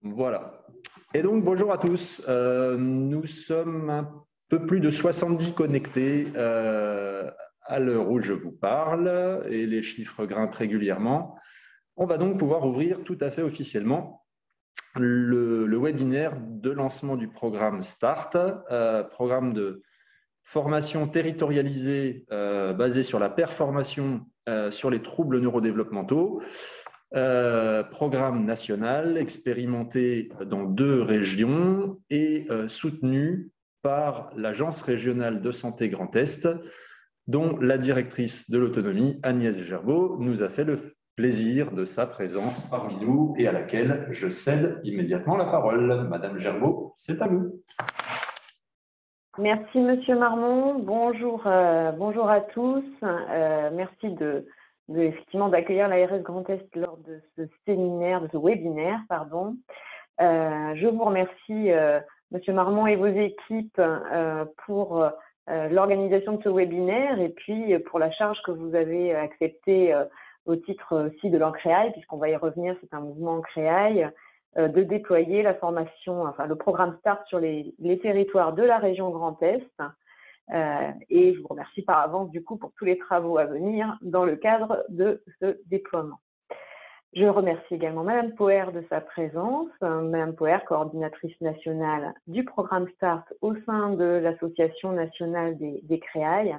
Voilà. Et donc, bonjour à tous. Nous sommes un peu plus de 70 connectés à l'heure où je vous parle et les chiffres grimpent régulièrement. On va donc pouvoir ouvrir tout à fait officiellement le webinaire de lancement du programme START, programme de formation territorialisée basée sur la performation sur les troubles neurodéveloppementaux. Programme national expérimenté dans 2 régions et soutenu par l'Agence régionale de santé Grand Est, dont la directrice de l'autonomie, Agnès Gerbeau, nous a fait le plaisir de sa présence parmi nous et à laquelle je cède immédiatement la parole. Madame Gerbeau, c'est à vous. Merci Monsieur Marmont, bonjour, bonjour à tous. Merci effectivement d'accueillir l'ARS Grand Est lors de ce séminaire, de ce webinaire, pardon. Je vous remercie Monsieur Marmont et vos équipes pour l'organisation de ce webinaire et puis pour la charge que vous avez acceptée au titre aussi de l'Ancréail, puisqu'on va y revenir, c'est un mouvement Ancréail, de déployer la formation, enfin le programme START sur les territoires de la région Grand Est. Et je vous remercie par avance du coup pour tous les travaux à venir dans le cadre de ce déploiement. Je remercie également Madame Poher de sa présence, Madame Poher, coordinatrice nationale du programme START au sein de l'Association nationale des Créailles,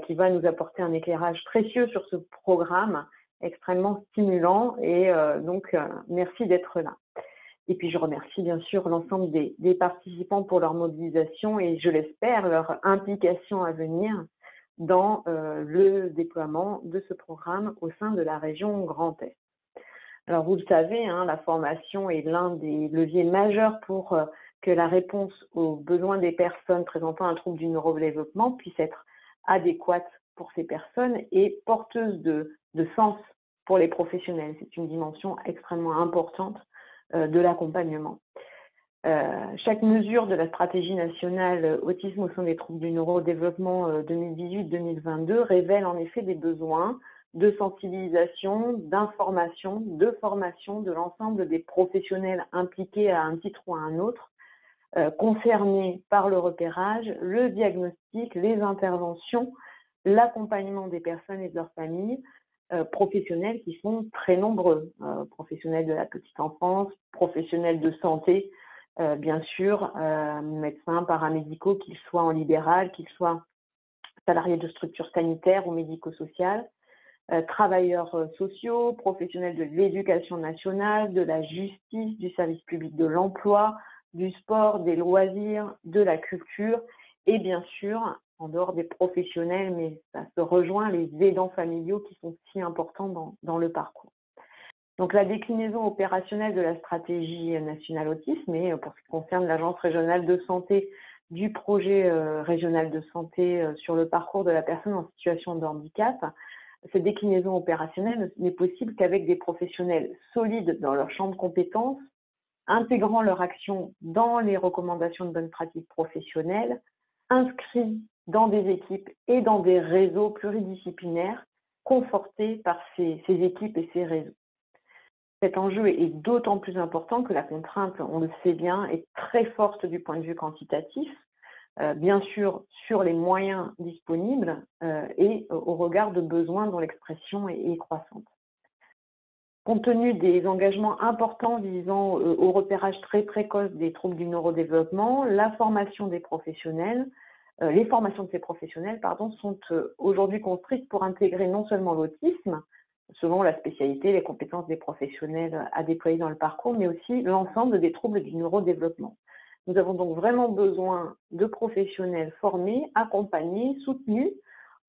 qui va nous apporter un éclairage précieux sur ce programme extrêmement stimulant et donc merci d'être là. Et puis je remercie bien sûr l'ensemble des participants pour leur mobilisation et je l'espère leur implication à venir dans le déploiement de ce programme au sein de la région Grand Est. Alors vous le savez, hein, la formation est l'un des leviers majeurs pour que la réponse aux besoins des personnes présentant un trouble du neurodéveloppement puisse être adéquate pour ces personnes et porteuse de sens pour les professionnels. C'est une dimension extrêmement importante de l'accompagnement. Chaque mesure de la stratégie nationale autisme au sein des troubles du neurodéveloppement 2018-2022 révèle en effet des besoins de sensibilisation, d'information, de formation de l'ensemble des professionnels impliqués à un titre ou à un autre, concernés par le repérage, le diagnostic, les interventions, l'accompagnement des personnes et de leurs familles, professionnels qui sont très nombreux, professionnels de la petite enfance, professionnels de santé, bien sûr, médecins, paramédicaux, qu'ils soient en libéral, qu'ils soient salariés de structures sanitaires ou médico-sociales, travailleurs sociaux, professionnels de l'éducation nationale, de la justice, du service public de l'emploi, du sport, des loisirs, de la culture et bien sûr, en dehors des professionnels, mais ça se rejoint, les aidants familiaux qui sont si importants dans le parcours. Donc la déclinaison opérationnelle de la stratégie nationale autisme et pour ce qui concerne l'Agence régionale de santé du projet régional de santé sur le parcours de la personne en situation de handicap, cette déclinaison opérationnelle n'est possible qu'avec des professionnels solides dans leur champ de compétences, intégrant leur action dans les recommandations de bonnes pratiques professionnelles, inscrits dans des équipes et dans des réseaux pluridisciplinaires confortés par ces équipes et ces réseaux. Cet enjeu est d'autant plus important que la contrainte, on le sait bien, est très forte du point de vue quantitatif, bien sûr sur les moyens disponibles et au regard de besoins dont l'expression est croissante. Compte tenu des engagements importants visant au repérage très précoce des troubles du neurodéveloppement, la formation des professionnels, les formations de ces professionnels sont aujourd'hui construites pour intégrer non seulement l'autisme, selon la spécialité, les compétences des professionnels à déployer dans le parcours, mais aussi l'ensemble des troubles du neurodéveloppement. Nous avons donc vraiment besoin de professionnels formés, accompagnés, soutenus,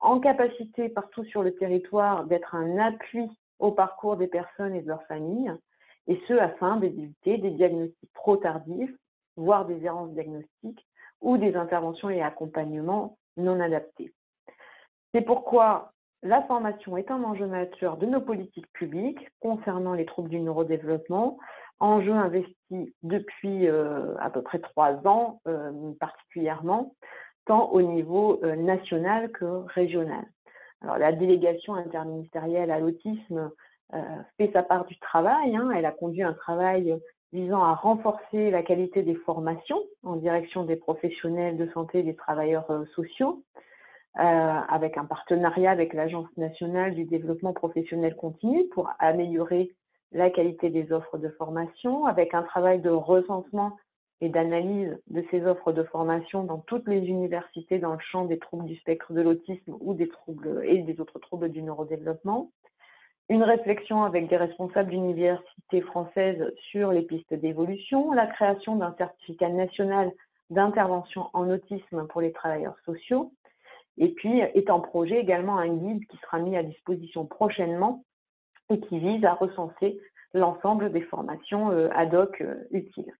en capacité partout sur le territoire d'être un appui au parcours des personnes et de leurs familles, et ce afin d'éviter des diagnostics trop tardifs, voire des errances diagnostiques ou des interventions et accompagnements non adaptés. C'est pourquoi la formation est un enjeu majeur de nos politiques publiques concernant les troubles du neurodéveloppement, enjeu investi depuis à peu près 3 ans particulièrement, tant au niveau national que régional. Alors, la délégation interministérielle à l'autisme fait sa part du travail, elle a conduit un travail visant à renforcer la qualité des formations en direction des professionnels de santé et des travailleurs sociaux, avec un partenariat avec l'Agence nationale du développement professionnel continu pour améliorer la qualité des offres de formation, avec un travail de recensement et d'analyse de ces offres de formation dans toutes les universités dans le champ des troubles du spectre de l'autisme ou des troubles et des autres troubles du neurodéveloppement. Une réflexion avec des responsables d'universités françaises sur les pistes d'évolution, la création d'un certificat national d'intervention en autisme pour les travailleurs sociaux, et puis est en projet également un guide qui sera mis à disposition prochainement et qui vise à recenser l'ensemble des formations ad hoc utiles.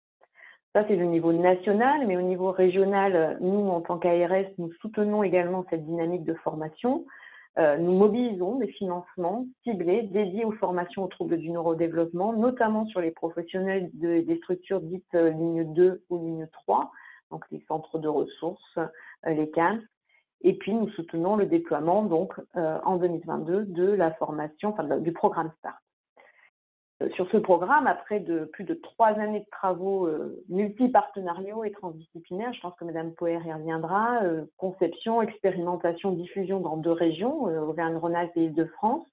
Ça, c'est le niveau national, mais au niveau régional, nous, en tant qu'ARS, nous soutenons également cette dynamique de formation. Nous mobilisons des financements ciblés dédiés aux formations aux troubles du neurodéveloppement, notamment sur les professionnels des structures dites ligne 2 ou ligne 3, donc les centres de ressources, les CAMS. Et puis, nous soutenons le déploiement donc, en 2022 de la formation, du programme START. Sur ce programme, après plus de 3 années de travaux multipartenariaux et transdisciplinaires, je pense que Mme Poher y reviendra, conception, expérimentation, diffusion dans 2 régions, Auvergne-Rhône-Alpes et Île-de-France,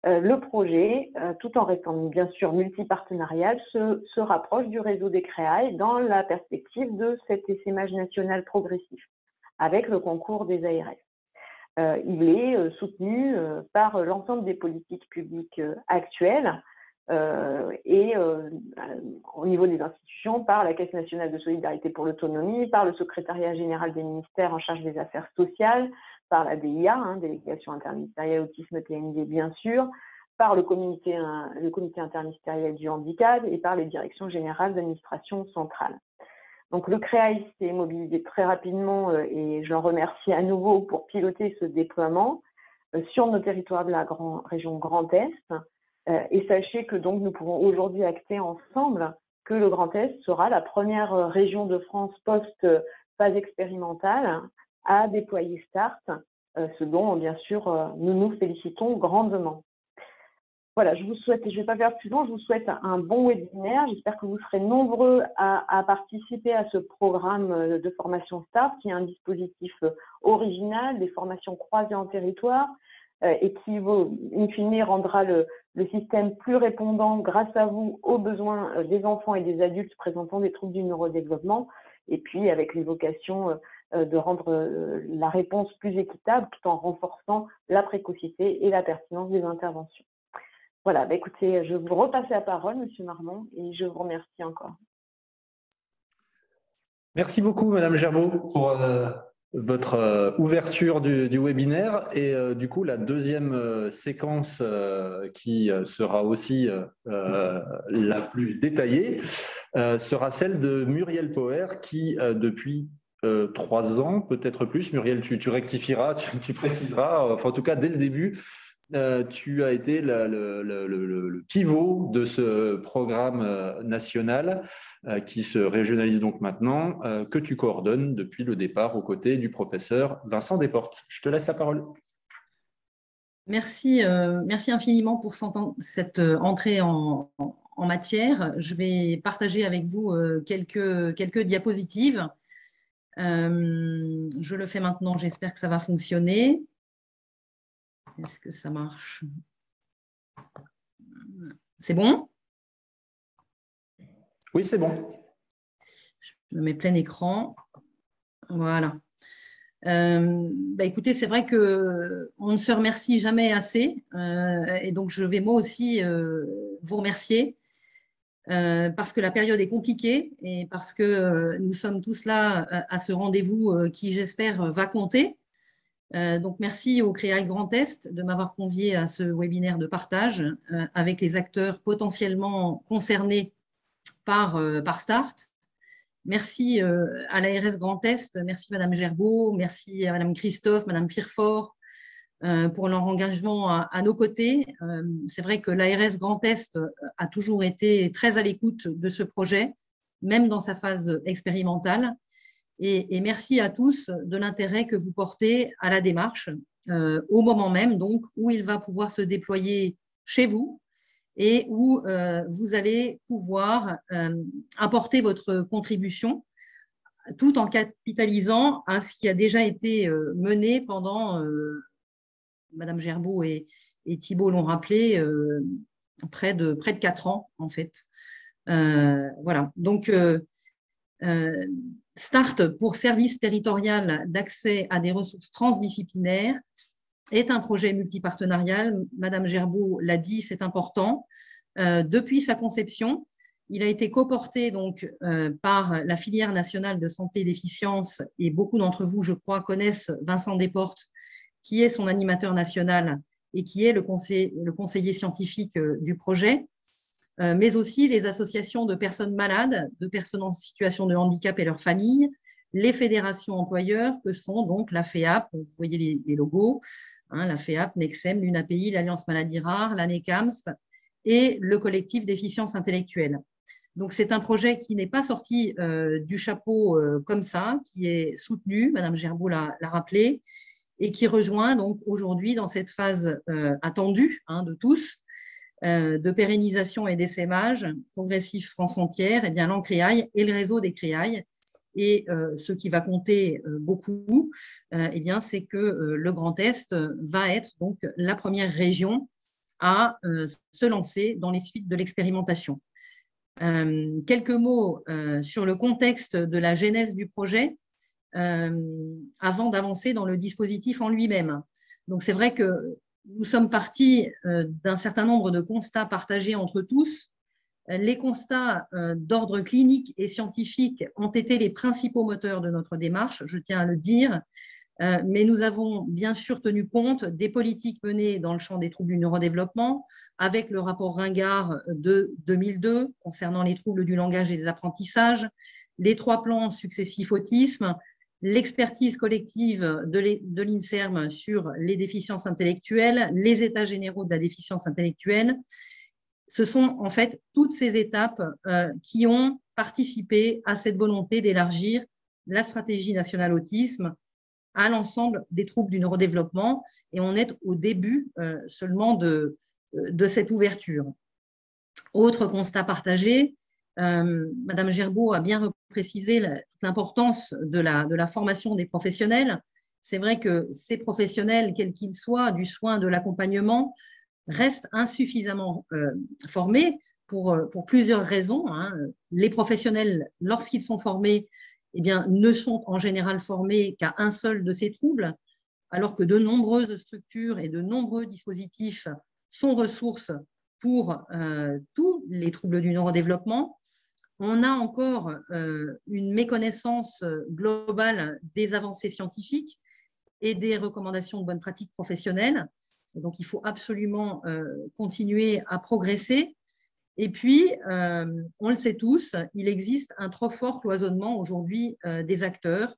le projet, tout en restant bien sûr multipartenarial, se rapproche du réseau des CREAI dans la perspective de cet essaimage national progressif, avec le concours des ARS. Il est soutenu par l'ensemble des politiques publiques actuelles, et au niveau des institutions, par la Caisse nationale de solidarité pour l'autonomie, par le secrétariat général des ministères en charge des affaires sociales, par la DIA, délégation interministérielle autisme TND bien sûr, par le comité interministériel du handicap et par les directions générales d'administration centrale. Donc le CREAI s'est mobilisé très rapidement et je l'en remercie à nouveau pour piloter ce déploiement sur nos territoires de la région Grand Est. Et sachez que donc nous pouvons aujourd'hui acter ensemble que le Grand Est sera la première région de France post-phase expérimentale à déployer START, ce dont bien sûr nous nous félicitons grandement. Voilà, je vous souhaite, et je ne vais pas faire plus long, je vous souhaite un bon webinaire. J'espère que vous serez nombreux à participer à ce programme de formation START, qui est un dispositif original, des formations croisées en territoire, et qui, in fine, rendra le système plus répondant grâce à vous aux besoins des enfants et des adultes présentant des troubles du neurodéveloppement, et puis avec l'évocation de rendre la réponse plus équitable tout en renforçant la précocité et la pertinence des interventions. Voilà, écoutez, je vous repasse la parole, Monsieur Marmont, et je vous remercie encore. Merci beaucoup, Madame Gerbeau, pour votre ouverture du webinaire. Et du coup, la deuxième séquence qui sera aussi la plus détaillée sera celle de Muriel Poher qui, depuis 3 ans, peut-être plus, Muriel, tu rectifieras, tu préciseras, enfin en tout cas dès le début, tu as été le pivot de ce programme national qui se régionalise donc maintenant, que tu coordonnes depuis le départ aux côtés du professeur Vincent Desportes. Je te laisse la parole. Merci, merci infiniment pour cette entrée en matière. Je vais partager avec vous quelques diapositives. Je le fais maintenant, j'espère que ça va fonctionner. Est-ce que ça marche? C'est bon? Oui, c'est bon. Je me mets plein écran. Voilà. Écoutez, c'est vrai qu'on ne se remercie jamais assez. Et donc, je vais moi aussi vous remercier parce que la période est compliquée et parce que nous sommes tous là à ce rendez-vous qui, j'espère, va compter. Donc, merci au CREAI Grand Est de m'avoir convié à ce webinaire de partage avec les acteurs potentiellement concernés par START. Merci à l'ARS Grand Est, merci Madame Gerbeau, merci à Madame Christophe, Madame Pirefort pour leur engagement à nos côtés. C'est vrai que l'ARS Grand Est a toujours été très à l'écoute de ce projet, même dans sa phase expérimentale. Et merci à tous de l'intérêt que vous portez à la démarche au moment même donc, où il va pouvoir se déployer chez vous et où vous allez pouvoir apporter votre contribution tout en capitalisant à ce qui a déjà été mené pendant, Madame Gerbaud et Thibault l'ont rappelé, près de 4 ans en fait. Voilà, donc START pour service territorial d'accès à des ressources transdisciplinaires est un projet multipartenarial. Madame Gerbaud l'a dit, c'est important. Depuis sa conception, il a été coporté donc, par la filière nationale de santé et d'efficience, et beaucoup d'entre vous, je crois, connaissent Vincent Desportes, qui est son animateur national et qui est le conseiller scientifique du projet, mais aussi les associations de personnes malades, de personnes en situation de handicap et leurs familles, les fédérations employeurs que sont donc la FEAP, vous voyez les logos, hein, la FEAP, Nexem, l'UNAPI, l'Alliance Maladies Rares, la NECAMS et le collectif Déficience Intellectuelle. Donc, c'est un projet qui n'est pas sorti du chapeau comme ça, qui est soutenu, Madame Gerbaud l'a rappelé, et qui rejoint donc aujourd'hui dans cette phase attendue de tous, de pérennisation et d'essaimage progressif France entière, et bien l'Encréaille et le réseau des créailles. Et ce qui va compter beaucoup, eh bien, c'est que le Grand Est va être donc la première région à se lancer dans les suites de l'expérimentation. Quelques mots sur le contexte de la genèse du projet avant d'avancer dans le dispositif en lui-même. Donc, c'est vrai que nous sommes partis d'un certain nombre de constats partagés entre tous. Les constats d'ordre clinique et scientifique ont été les principaux moteurs de notre démarche, je tiens à le dire, mais nous avons bien sûr tenu compte des politiques menées dans le champ des troubles du neurodéveloppement, avec le rapport Ringard de 2002 concernant les troubles du langage et des apprentissages, les 3 plans successifs autisme, l'expertise collective de l'INSERM sur les déficiences intellectuelles, les états généraux de la déficience intellectuelle. Ce sont en fait toutes ces étapes qui ont participé à cette volonté d'élargir la stratégie nationale autisme à l'ensemble des troubles du neurodéveloppement, et on est au début seulement de cette ouverture. Autre constat partagé, Madame Gerbaud a bien précisé toute l'importance de la formation des professionnels. C'est vrai que ces professionnels, quels qu'ils soient, du soin, de l'accompagnement, restent insuffisamment formés pour plusieurs raisons. Les professionnels, lorsqu'ils sont formés, eh bien, ne sont en général formés qu'à un seul de ces troubles, alors que de nombreuses structures et de nombreux dispositifs sont ressources pour tous les troubles du neurodéveloppement. On a encore une méconnaissance globale des avancées scientifiques et des recommandations de bonnes pratiques professionnelles. Donc, il faut absolument continuer à progresser. Et puis, on le sait tous, il existe un trop fort cloisonnement aujourd'hui des acteurs,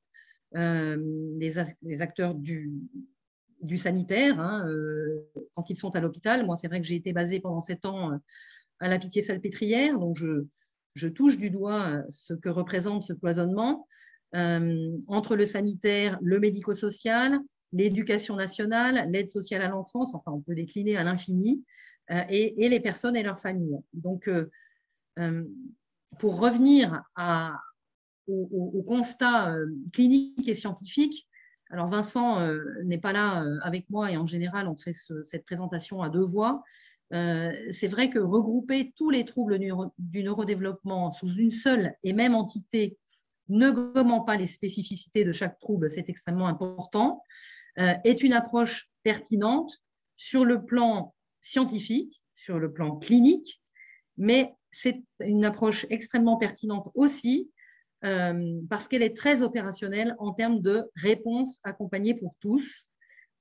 des acteurs du sanitaire, quand ils sont à l'hôpital. Moi, c'est vrai que j'ai été basée pendant 7 ans à la Pitié-Salpêtrière, donc je touche du doigt ce que représente ce cloisonnement entre le sanitaire, le médico-social, l'éducation nationale, l'aide sociale à l'enfance, enfin on peut décliner à l'infini, et les personnes et leurs familles. Donc, pour revenir au constat clinique et scientifique, alors Vincent n'est pas là avec moi et en général on fait cette présentation à 2 voix. C'est vrai que regrouper tous les troubles du neurodéveloppement sous une seule et même entité, ne gommant pas les spécificités de chaque trouble, c'est extrêmement important, est une approche pertinente sur le plan scientifique, sur le plan clinique, mais c'est une approche extrêmement pertinente aussi parce qu'elle est très opérationnelle en termes de réponse accompagnée pour tous,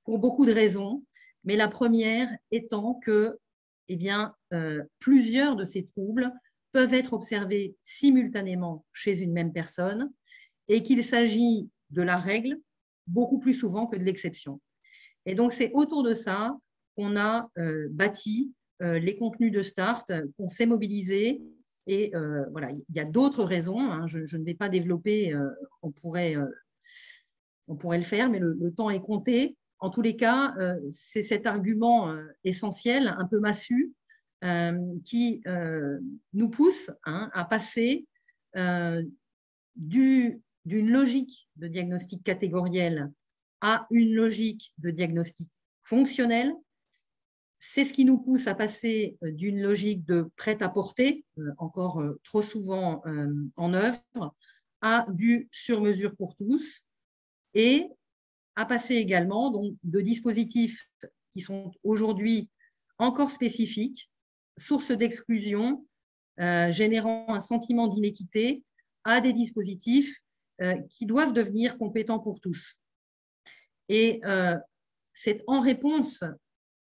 pour beaucoup de raisons, mais la première étant que plusieurs de ces troubles peuvent être observés simultanément chez une même personne et qu'il s'agit de la règle beaucoup plus souvent que de l'exception. Et donc, c'est autour de ça qu'on a bâti les contenus de START, qu'on s'est mobilisé. Et voilà, il y a d'autres raisons, je ne vais pas développer, on pourrait le faire, mais le temps est compté. En tous les cas, c'est cet argument essentiel, un peu massu, qui nous pousse à passer d'une logique de diagnostic catégoriel à une logique de diagnostic fonctionnel. C'est ce qui nous pousse à passer d'une logique de prêt-à-porter, encore trop souvent en œuvre, à du sur-mesure pour tous, et à passer également donc, de dispositifs qui sont aujourd'hui encore spécifiques, source d'exclusion, générant un sentiment d'inéquité, à des dispositifs qui doivent devenir compétents pour tous. Et c'est en réponse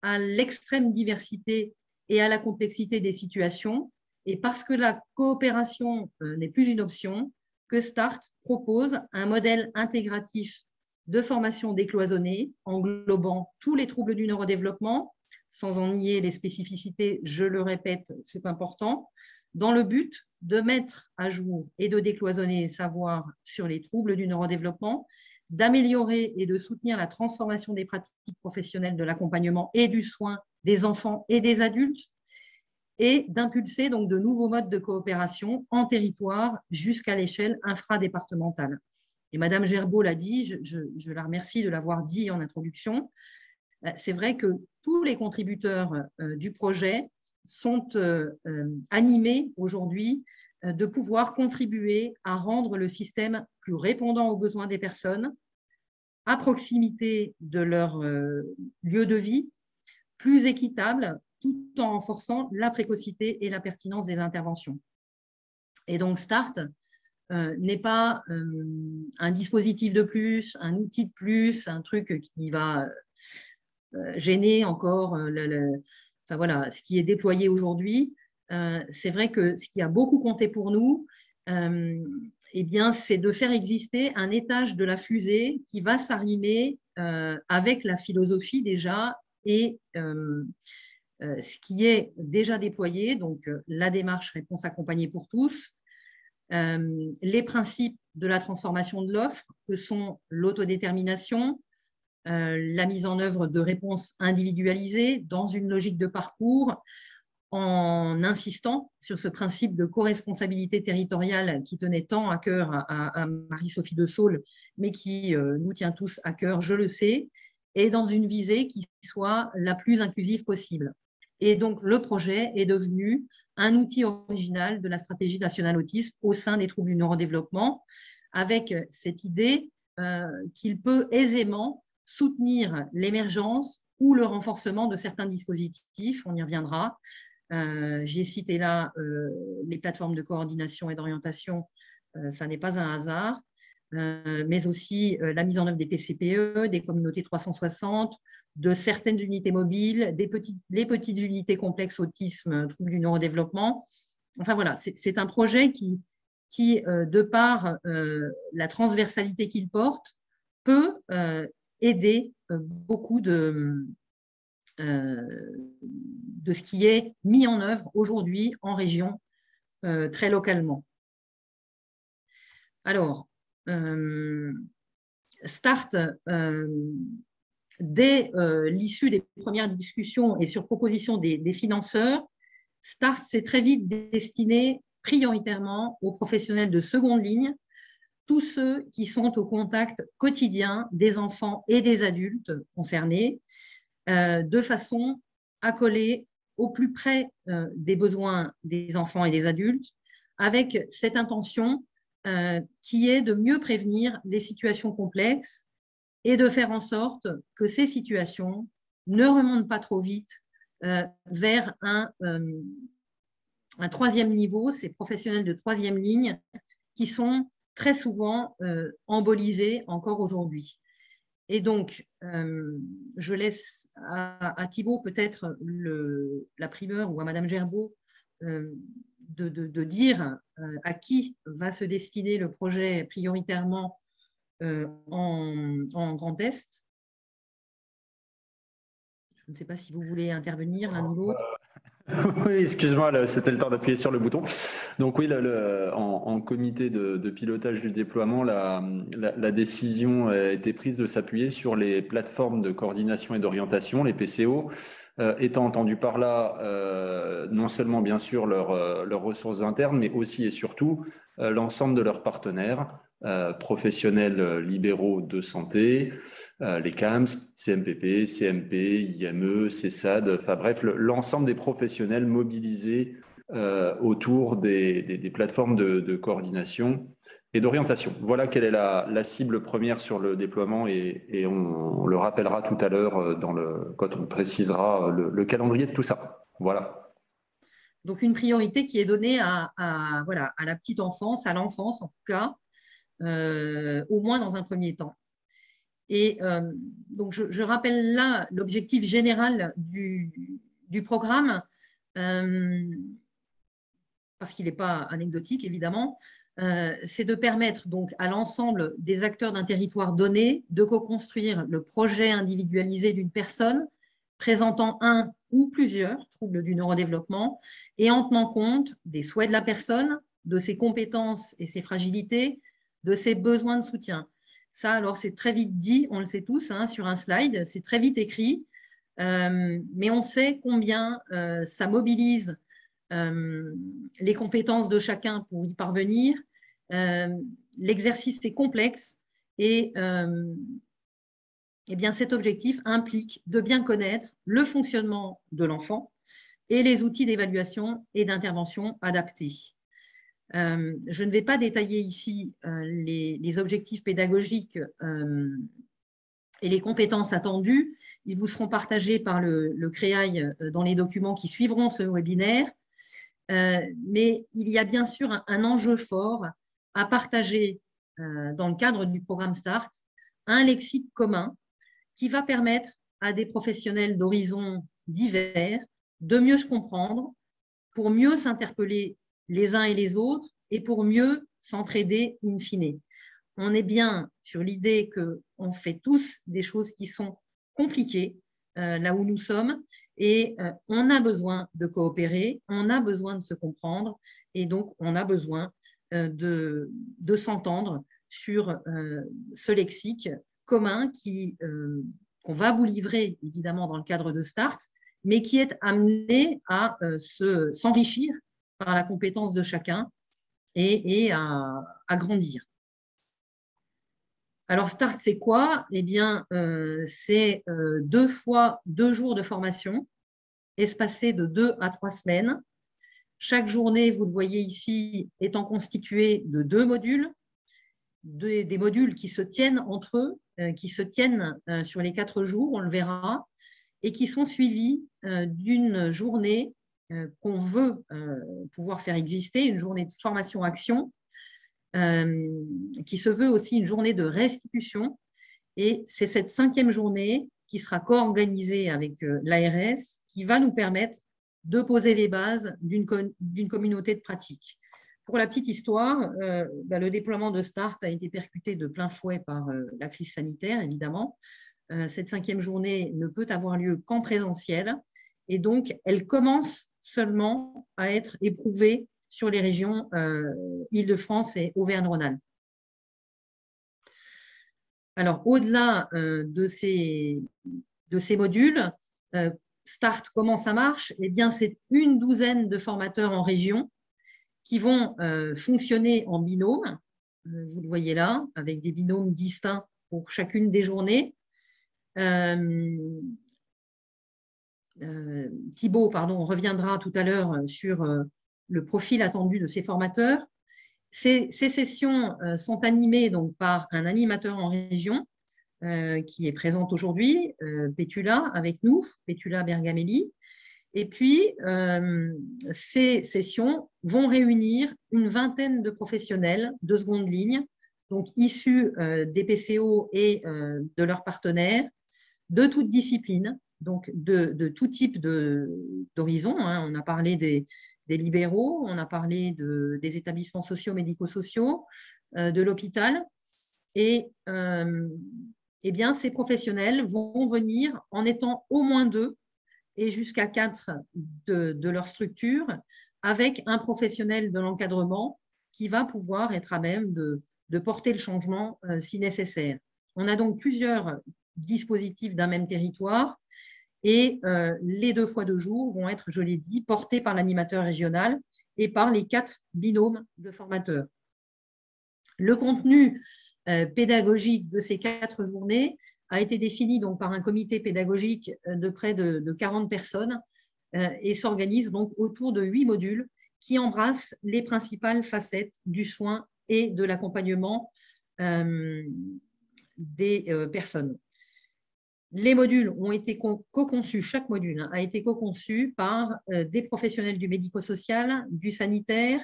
à l'extrême diversité et à la complexité des situations, et parce que la coopération n'est plus une option, que START propose un modèle intégratif de formation décloisonnée, englobant tous les troubles du neurodéveloppement, sans en nier les spécificités, je le répète, c'est important, dans le but de mettre à jour et de décloisonner les savoirs sur les troubles du neurodéveloppement, d'améliorer et de soutenir la transformation des pratiques professionnelles de l'accompagnement et du soin des enfants et des adultes, et d'impulser donc de nouveaux modes de coopération en territoire jusqu'à l'échelle infradépartementale. Et Madame Gerbaud l'a dit, je la remercie de l'avoir dit en introduction, c'est vrai que tous les contributeurs du projet sont animés aujourd'hui de pouvoir contribuer à rendre le système plus répondant aux besoins des personnes, à proximité de leur lieu de vie, plus équitable, tout en renforçant la précocité et la pertinence des interventions. Et donc START n'est pas un dispositif de plus, un outil de plus, un truc qui va gêner encore enfin, voilà, ce qui est déployé aujourd'hui. C'est vrai que ce qui a beaucoup compté pour nous, eh bien, c'est de faire exister un étage de la fusée qui va s'arrimer avec la philosophie déjà et ce qui est déjà déployé, donc la démarche réponse accompagnée pour tous, les principes de la transformation de l'offre que sont l'autodétermination, la mise en œuvre de réponses individualisées dans une logique de parcours, en insistant sur ce principe de co-responsabilité territoriale qui tenait tant à cœur à Marie-Sophie de Saules, mais qui nous tient tous à cœur, je le sais, et dans une visée qui soit la plus inclusive possible. Et donc, le projet est devenu un outil original de la stratégie nationale autisme au sein des troubles du neurodéveloppement, avec cette idée qu'il peut aisément soutenir l'émergence ou le renforcement de certains dispositifs, on y reviendra. J'ai cité là les plateformes de coordination et d'orientation, ça n'est pas un hasard, mais aussi la mise en œuvre des PCPE, des communautés 360, de certaines unités mobiles, les petites unités complexes autisme, troubles du neurodéveloppement. Enfin voilà, c'est un projet qui de par la transversalité qu'il porte, peut aider beaucoup de ce qui est mis en œuvre aujourd'hui en région, très localement. Alors, START, dès l'issue des premières discussions et sur proposition des financeurs, START s'est très vite destiné prioritairement aux professionnels de seconde ligne, tous ceux qui sont au contact quotidien des enfants et des adultes concernés, de façon à coller au plus près des besoins des enfants et des adultes, avec cette intention qui est de mieux prévenir les situations complexes et de faire en sorte que ces situations ne remontent pas trop vite vers un troisième niveau, ces professionnels de troisième ligne qui sont très souvent embolisés encore aujourd'hui. Et donc, je laisse à Thibaut peut-être la primeur ou à Madame Gerbaud de dire à qui va se destiner le projet prioritairement en Grand Est. Je ne sais pas si vous voulez intervenir l'un ou l'autre. Oui, excuse-moi, c'était le temps d'appuyer sur le bouton. Donc oui, en comité de pilotage du déploiement, la décision a été prise de s'appuyer sur les plateformes de coordination et d'orientation, les PCO, étant entendu par là non seulement bien sûr leurs ressources internes, mais aussi et surtout l'ensemble de leurs partenaires professionnels libéraux de santé, les CAMS, CMPP, CMP, IME, CESAD, enfin bref, l'ensemble des professionnels mobilisés autour des plateformes de coordination et d'orientation. Voilà quelle est la cible première sur le déploiement et on le rappellera tout à l'heure quand on précisera le calendrier de tout ça. Voilà. Donc, une priorité qui est donnée voilà, à la petite enfance, à l'enfance en tout cas, au moins dans un premier temps. Et donc, je rappelle là l'objectif général du programme, parce qu'il n'est pas anecdotique, évidemment, c'est de permettre donc à l'ensemble des acteurs d'un territoire donné de co-construire le projet individualisé d'une personne présentant un ou plusieurs troubles du neurodéveloppement et en tenant compte des souhaits de la personne, de ses compétences et ses fragilités, de ses besoins de soutien. Ça, alors, c'est très vite dit, on le sait tous, hein, sur un slide, c'est très vite écrit, mais on sait combien ça mobilise les compétences de chacun pour y parvenir. L'exercice est complexe et bien, cet objectif implique de bien connaître le fonctionnement de l'enfant et les outils d'évaluation et d'intervention adaptés. Je ne vais pas détailler ici les objectifs pédagogiques et les compétences attendues. Ils vous seront partagés par le CREAI dans les documents qui suivront ce webinaire. Mais il y a bien sûr un enjeu fort à partager dans le cadre du programme START, un lexique commun qui va permettre à des professionnels d'horizons divers de mieux se comprendre, pour mieux s'interpeller les uns et les autres et pour mieux s'entraider in fine. On est bien sur l'idée qu'on fait tous des choses qui sont compliquées là où nous sommes et on a besoin de coopérer, on a besoin de se comprendre et donc on a besoin de s'entendre sur ce lexique commun qu'on va vous livrer évidemment dans le cadre de START, mais qui est amené à s'enrichir par la compétence de chacun et à grandir. Alors, START, c'est quoi? Eh bien, c'est 2 fois 2 jours de formation, espacés de 2 à 3 semaines. Chaque journée, vous le voyez ici, étant constituée de 2 modules, des modules qui se tiennent entre eux, qui se tiennent sur les 4 jours, on le verra, et qui sont suivis d'une journée qu'on veut pouvoir faire exister, une journée de formation-action, qui se veut aussi une journée de restitution. Et c'est cette 5e journée qui sera co-organisée avec l'ARS qui va nous permettre de poser les bases d'une communauté de pratique. Pour la petite histoire, le déploiement de START a été percuté de plein fouet par la crise sanitaire, évidemment. Cette 5e journée ne peut avoir lieu qu'en présentiel et donc elle commence seulement à être éprouvée sur les régions Île-de-France et Auvergne-Rhône-Alpes. Alors, au-delà de ces modules, START, comment ça marche? Eh bien, c'est une douzaine de formateurs en région qui vont fonctionner en binôme. Vous le voyez là, avec des binômes distincts pour chacune des journées. Thibaut, pardon, reviendra tout à l'heure sur le profil attendu de ces formateurs. Ces sessions sont animées donc, par un animateur en région qui est présent aujourd'hui, Pétula avec nous, Pétula Bergamelli. Et puis, ces sessions vont réunir une vingtaine de professionnels de seconde ligne, donc issus des PCO et de leurs partenaires, de toutes disciplines, donc de tout type d'horizon. On a parlé des libéraux, on a parlé des établissements sociaux, médico-sociaux, de l'hôpital. Et eh bien, ces professionnels vont venir en étant au moins 2 et jusqu'à 4 de leur structure avec un professionnel de l'encadrement qui va pouvoir être à même de porter le changement si nécessaire. On a donc plusieurs dispositifs d'un même territoire Et les 2 fois 2 jours vont être, je l'ai dit, portés par l'animateur régional et par les 4 binômes de formateurs. Le contenu pédagogique de ces 4 journées a été défini donc par un comité pédagogique de près de 40 personnes et s'organise donc autour de 8 modules qui embrassent les principales facettes du soin et de l'accompagnement des personnes. Les modules ont été co-conçus, chaque module a été co-conçu par des professionnels du médico-social, du sanitaire,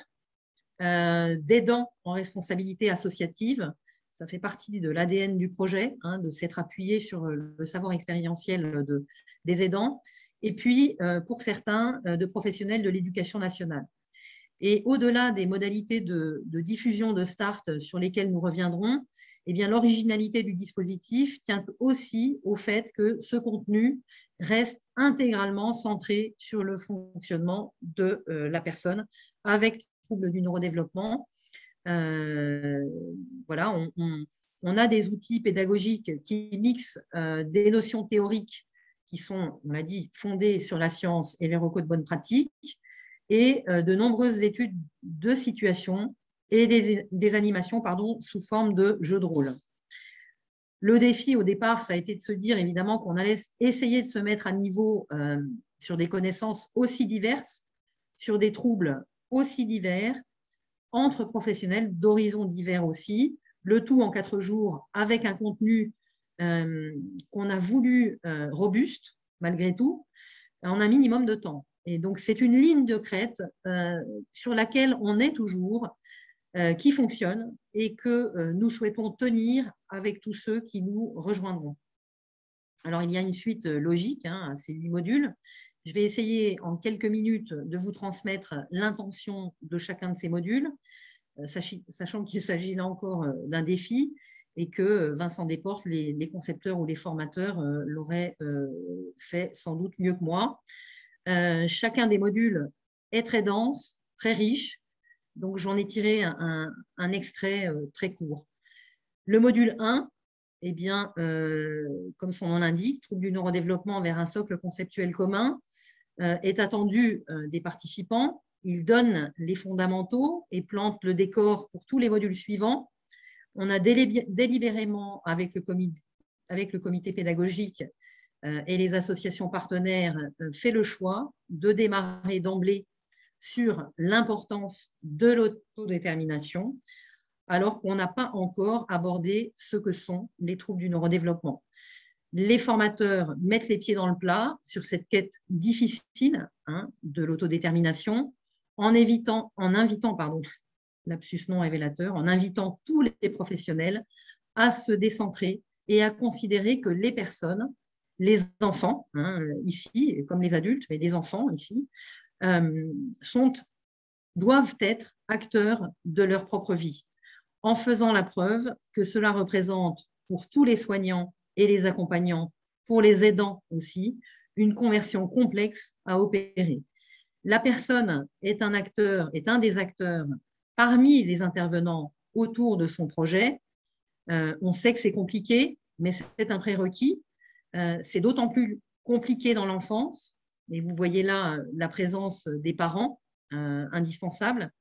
d'aidants en responsabilité associative. Ça fait partie de l'ADN du projet, de s'être appuyé sur le savoir expérientiel des aidants, et puis pour certains, de professionnels de l'éducation nationale. Et au-delà des modalités de diffusion de start sur lesquelles nous reviendrons, eh bien, l'originalité du dispositif tient aussi au fait que ce contenu reste intégralement centré sur le fonctionnement de la personne avec troubles du neurodéveloppement. Voilà, on a des outils pédagogiques qui mixent des notions théoriques qui sont, on l'a dit, fondées sur la science et les recos de bonnes pratiques, et de nombreuses études de situation et des animations sous forme de jeux de rôle. Le défi au départ, ça a été de se dire évidemment qu'on allait essayer de se mettre à niveau sur des connaissances aussi diverses, sur des troubles aussi divers, entre professionnels d'horizons divers aussi, le tout en 4 jours avec un contenu qu'on a voulu robuste malgré tout, en un minimum de temps. Et donc, c'est une ligne de crête sur laquelle on est toujours, qui fonctionne et que nous souhaitons tenir avec tous ceux qui nous rejoindront. Alors, il y a une suite logique à ces 8 modules. Je vais essayer en quelques minutes de vous transmettre l'intention de chacun de ces modules, sachant qu'il s'agit là encore d'un défi et que Vincent Desportes, les concepteurs ou les formateurs l'auraient fait sans doute mieux que moi. Chacun des modules est très dense, très riche, donc j'en ai tiré un extrait très court. Le module 1, eh bien, comme son nom l'indique, trouble du neurodéveloppement vers un socle conceptuel commun, est attendu des participants. Il donne les fondamentaux et plante le décor pour tous les modules suivants. On a délibérément, avec le comité pédagogique et les associations partenaires, fait le choix de démarrer d'emblée sur l'importance de l'autodétermination, alors qu'on n'a pas encore abordé ce que sont les troubles du neurodéveloppement. Les formateurs mettent les pieds dans le plat sur cette quête difficile de l'autodétermination en invitant, lapsus non révélateur, en invitant tous les professionnels à se décentrer et à considérer que les personnes, les enfants, ici, comme les adultes, mais les enfants ici, doivent être acteurs de leur propre vie, en faisant la preuve que cela représente pour tous les soignants et les accompagnants, pour les aidants aussi, une conversion complexe à opérer. La personne est un des acteurs parmi les intervenants autour de son projet. On sait que c'est compliqué, mais c'est un prérequis. C'est d'autant plus compliqué dans l'enfance. Et vous voyez là la présence des parents indispensable.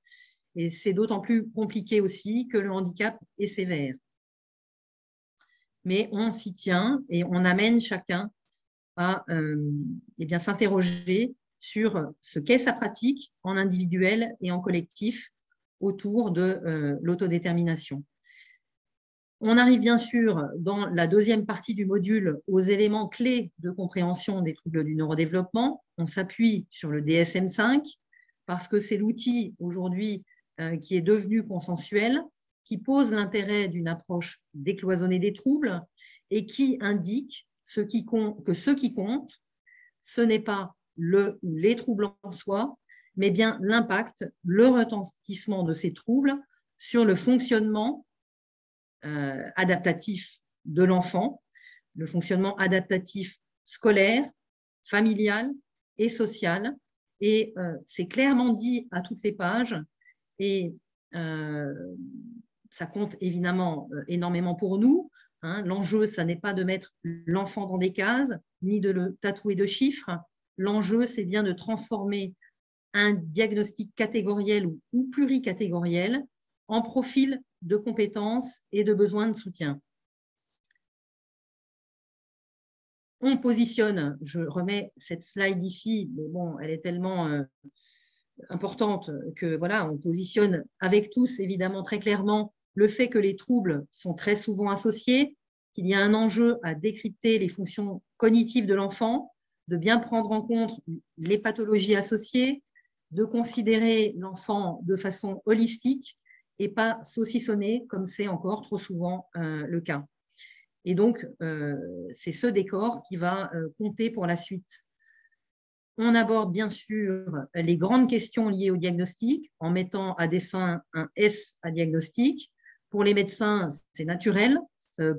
Et c'est d'autant plus compliqué aussi que le handicap est sévère. Mais on s'y tient et on amène chacun à s'interroger sur ce qu'est sa pratique en individuel et en collectif autour de l'autodétermination. On arrive bien sûr dans la deuxième partie du module aux éléments clés de compréhension des troubles du neurodéveloppement. On s'appuie sur le DSM-5 parce que c'est l'outil aujourd'hui qui est devenu consensuel, qui pose l'intérêt d'une approche décloisonnée des troubles et qui indique que ce qui compte, ce n'est pas le ou les troubles en soi, mais bien l'impact, le retentissement de ces troubles sur le fonctionnement adaptatif de l'enfant, le fonctionnement adaptatif scolaire, familial et social. Et c'est clairement dit à toutes les pages et ça compte évidemment énormément pour nous, L'enjeu, ça n'est pas de mettre l'enfant dans des cases, ni de le tatouer de chiffres. L'enjeu, c'est bien de transformer un diagnostic catégoriel ou pluricatégoriel en profil de compétences et de besoins de soutien. On positionne, je remets cette slide ici, mais bon, elle est tellement importante que voilà, on positionne avec tous évidemment très clairement le fait que les troubles sont très souvent associés, qu'il y a un enjeu à décrypter les fonctions cognitives de l'enfant, de bien prendre en compte les pathologies associées, de considérer l'enfant de façon holistique et pas saucissonné comme c'est encore trop souvent le cas. Et donc, c'est ce décor qui va compter pour la suite. On aborde bien sûr les grandes questions liées au diagnostic en mettant à dessein un S à diagnostic. Pour les médecins, c'est naturel.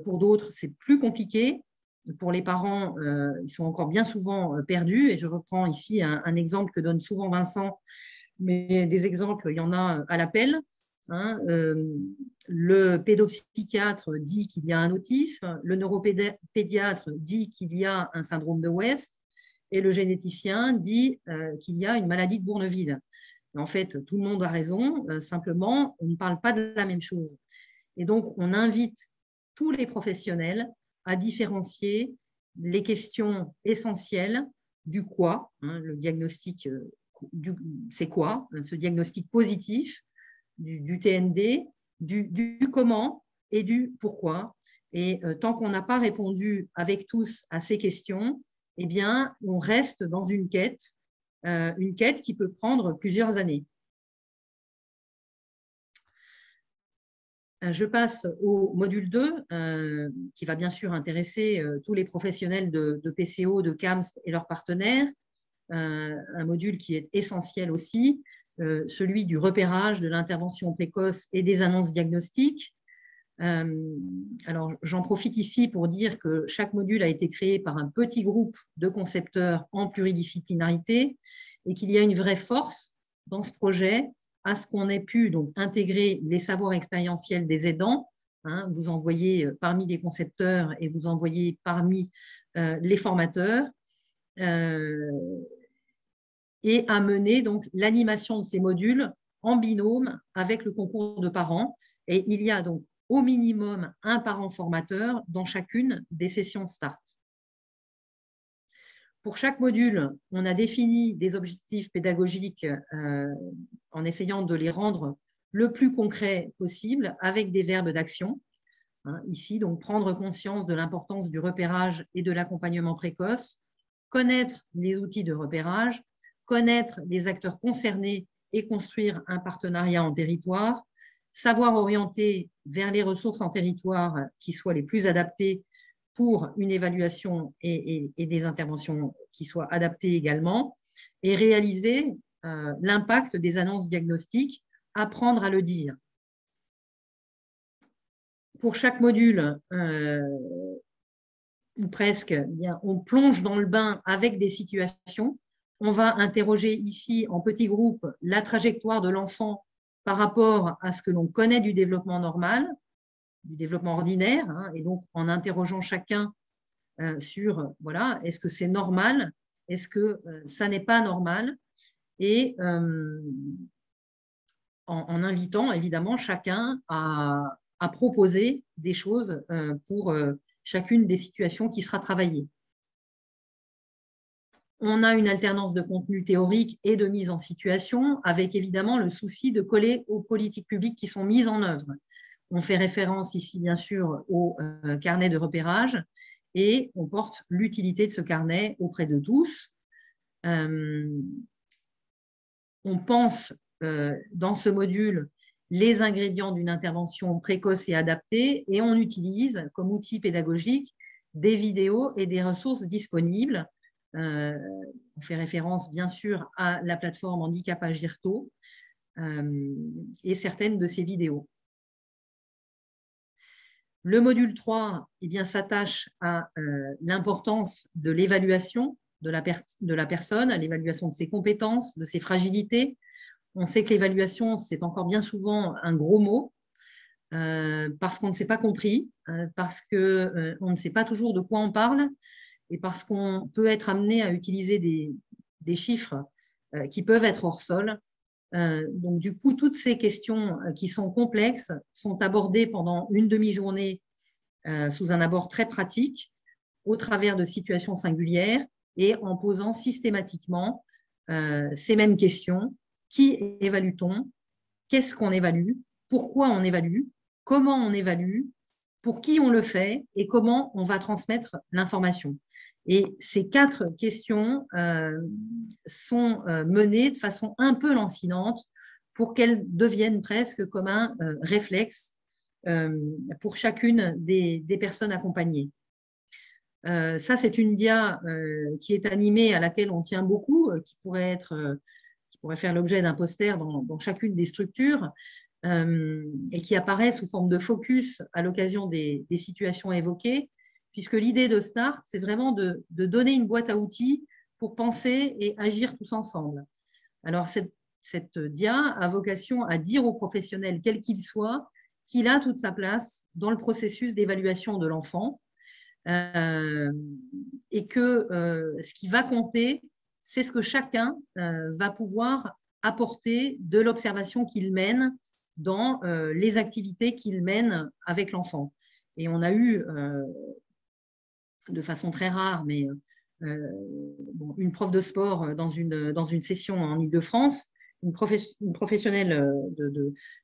Pour d'autres, c'est plus compliqué. Pour les parents, ils sont encore bien souvent perdus. Et je reprends ici un exemple que donne souvent Vincent, mais des exemples, il y en a à l'appel. Le pédopsychiatre dit qu'il y a un autisme, le neuropédiatre dit qu'il y a un syndrome de West et le généticien dit qu'il y a une maladie de Bourneville. En fait, tout le monde a raison, simplement, on ne parle pas de la même chose. Et donc, on invite tous les professionnels à différencier les questions essentielles du quoi, le diagnostic, c'est quoi, ce diagnostic positif, du TND, du comment et du pourquoi. Et tant qu'on n'a pas répondu avec tous à ces questions, eh bien, on reste dans une quête qui peut prendre plusieurs années. Je passe au module 2, qui va bien sûr intéresser tous les professionnels de PCO, de CAMS et leurs partenaires. Un module qui est essentiel aussi, celui du repérage, de l'intervention précoce et des annonces diagnostiques. Alors, j'en profite ici pour dire que chaque module a été créé par un petit groupe de concepteurs en pluridisciplinarité et qu'il y a une vraie force dans ce projet à ce qu'on ait pu donc intégrer les savoirs expérientiels des aidants. Vous en voyez parmi les concepteurs et vous en voyez parmi les formateurs. Et à mener donc l'animation de ces modules en binôme avec le concours de parents. Et il y a donc au minimum un parent formateur dans chacune des sessions START. Pour chaque module, on a défini des objectifs pédagogiques en essayant de les rendre le plus concret possible avec des verbes d'action. Ici, donc, prendre conscience de l'importance du repérage et de l'accompagnement précoce, connaître les outils de repérage, connaître les acteurs concernés et construire un partenariat en territoire, savoir orienter vers les ressources en territoire qui soient les plus adaptées pour une évaluation et des interventions qui soient adaptées également, et réaliser l'impact des annonces diagnostiques, apprendre à le dire. Pour chaque module, ou presque, eh bien, on plonge dans le bain avec des situations. On va interroger ici en petits groupes la trajectoire de l'enfant par rapport à ce que l'on connaît du développement normal, du développement ordinaire, et donc en interrogeant chacun sur, voilà, est-ce que c'est normal, est-ce que ça n'est pas normal, et en invitant évidemment chacun à proposer des choses pour chacune des situations qui sera travaillée. On a une alternance de contenu théorique et de mise en situation, avec évidemment le souci de coller aux politiques publiques qui sont mises en œuvre. On fait référence ici, bien sûr, au carnet de repérage et on porte l'utilité de ce carnet auprès de tous. On pense dans ce module les ingrédients d'une intervention précoce et adaptée et on utilise comme outil pédagogique des vidéos et des ressources disponibles. On fait référence bien sûr à la plateforme Handicap Agirto et certaines de ces vidéos. Le module 3 s'attache à l'importance de l'évaluation de la personne, à l'évaluation de ses compétences, de ses fragilités. On sait que l'évaluation, c'est encore bien souvent un gros mot. parce qu'on ne s'est pas compris, parce qu'on ne sait pas toujours de quoi on parle et parce qu'on peut être amené à utiliser des chiffres qui peuvent être hors sol. Donc, du coup, toutes ces questions qui sont complexes sont abordées pendant une demi-journée sous un abord très pratique, au travers de situations singulières et en posant systématiquement ces mêmes questions. Qui évalue-t-on? Qu'est-ce qu'on évalue? Pourquoi on évalue? Comment on évalue? Pour qui on le fait? Et comment on va transmettre l'information? Et ces 4 questions sont menées de façon un peu lancinante pour qu'elles deviennent presque comme un réflexe pour chacune des personnes accompagnées. Ça, c'est une dia qui est animée, à laquelle on tient beaucoup, qui pourrait faire l'objet d'un poster dans chacune des structures et qui apparaît sous forme de focus à l'occasion des situations évoquées, puisque l'idée de START, c'est vraiment de donner une boîte à outils pour penser et agir tous ensemble. Alors, cette dia a vocation à dire aux professionnels, quel qu'il soit, qu'il a toute sa place dans le processus d'évaluation de l'enfant et que ce qui va compter, c'est ce que chacun va pouvoir apporter de l'observation qu'il mène dans les activités qu'il mène avec l'enfant. Et on a eu, de façon très rare, mais une prof de sport dans une session en Île-de-France, une professionnelle,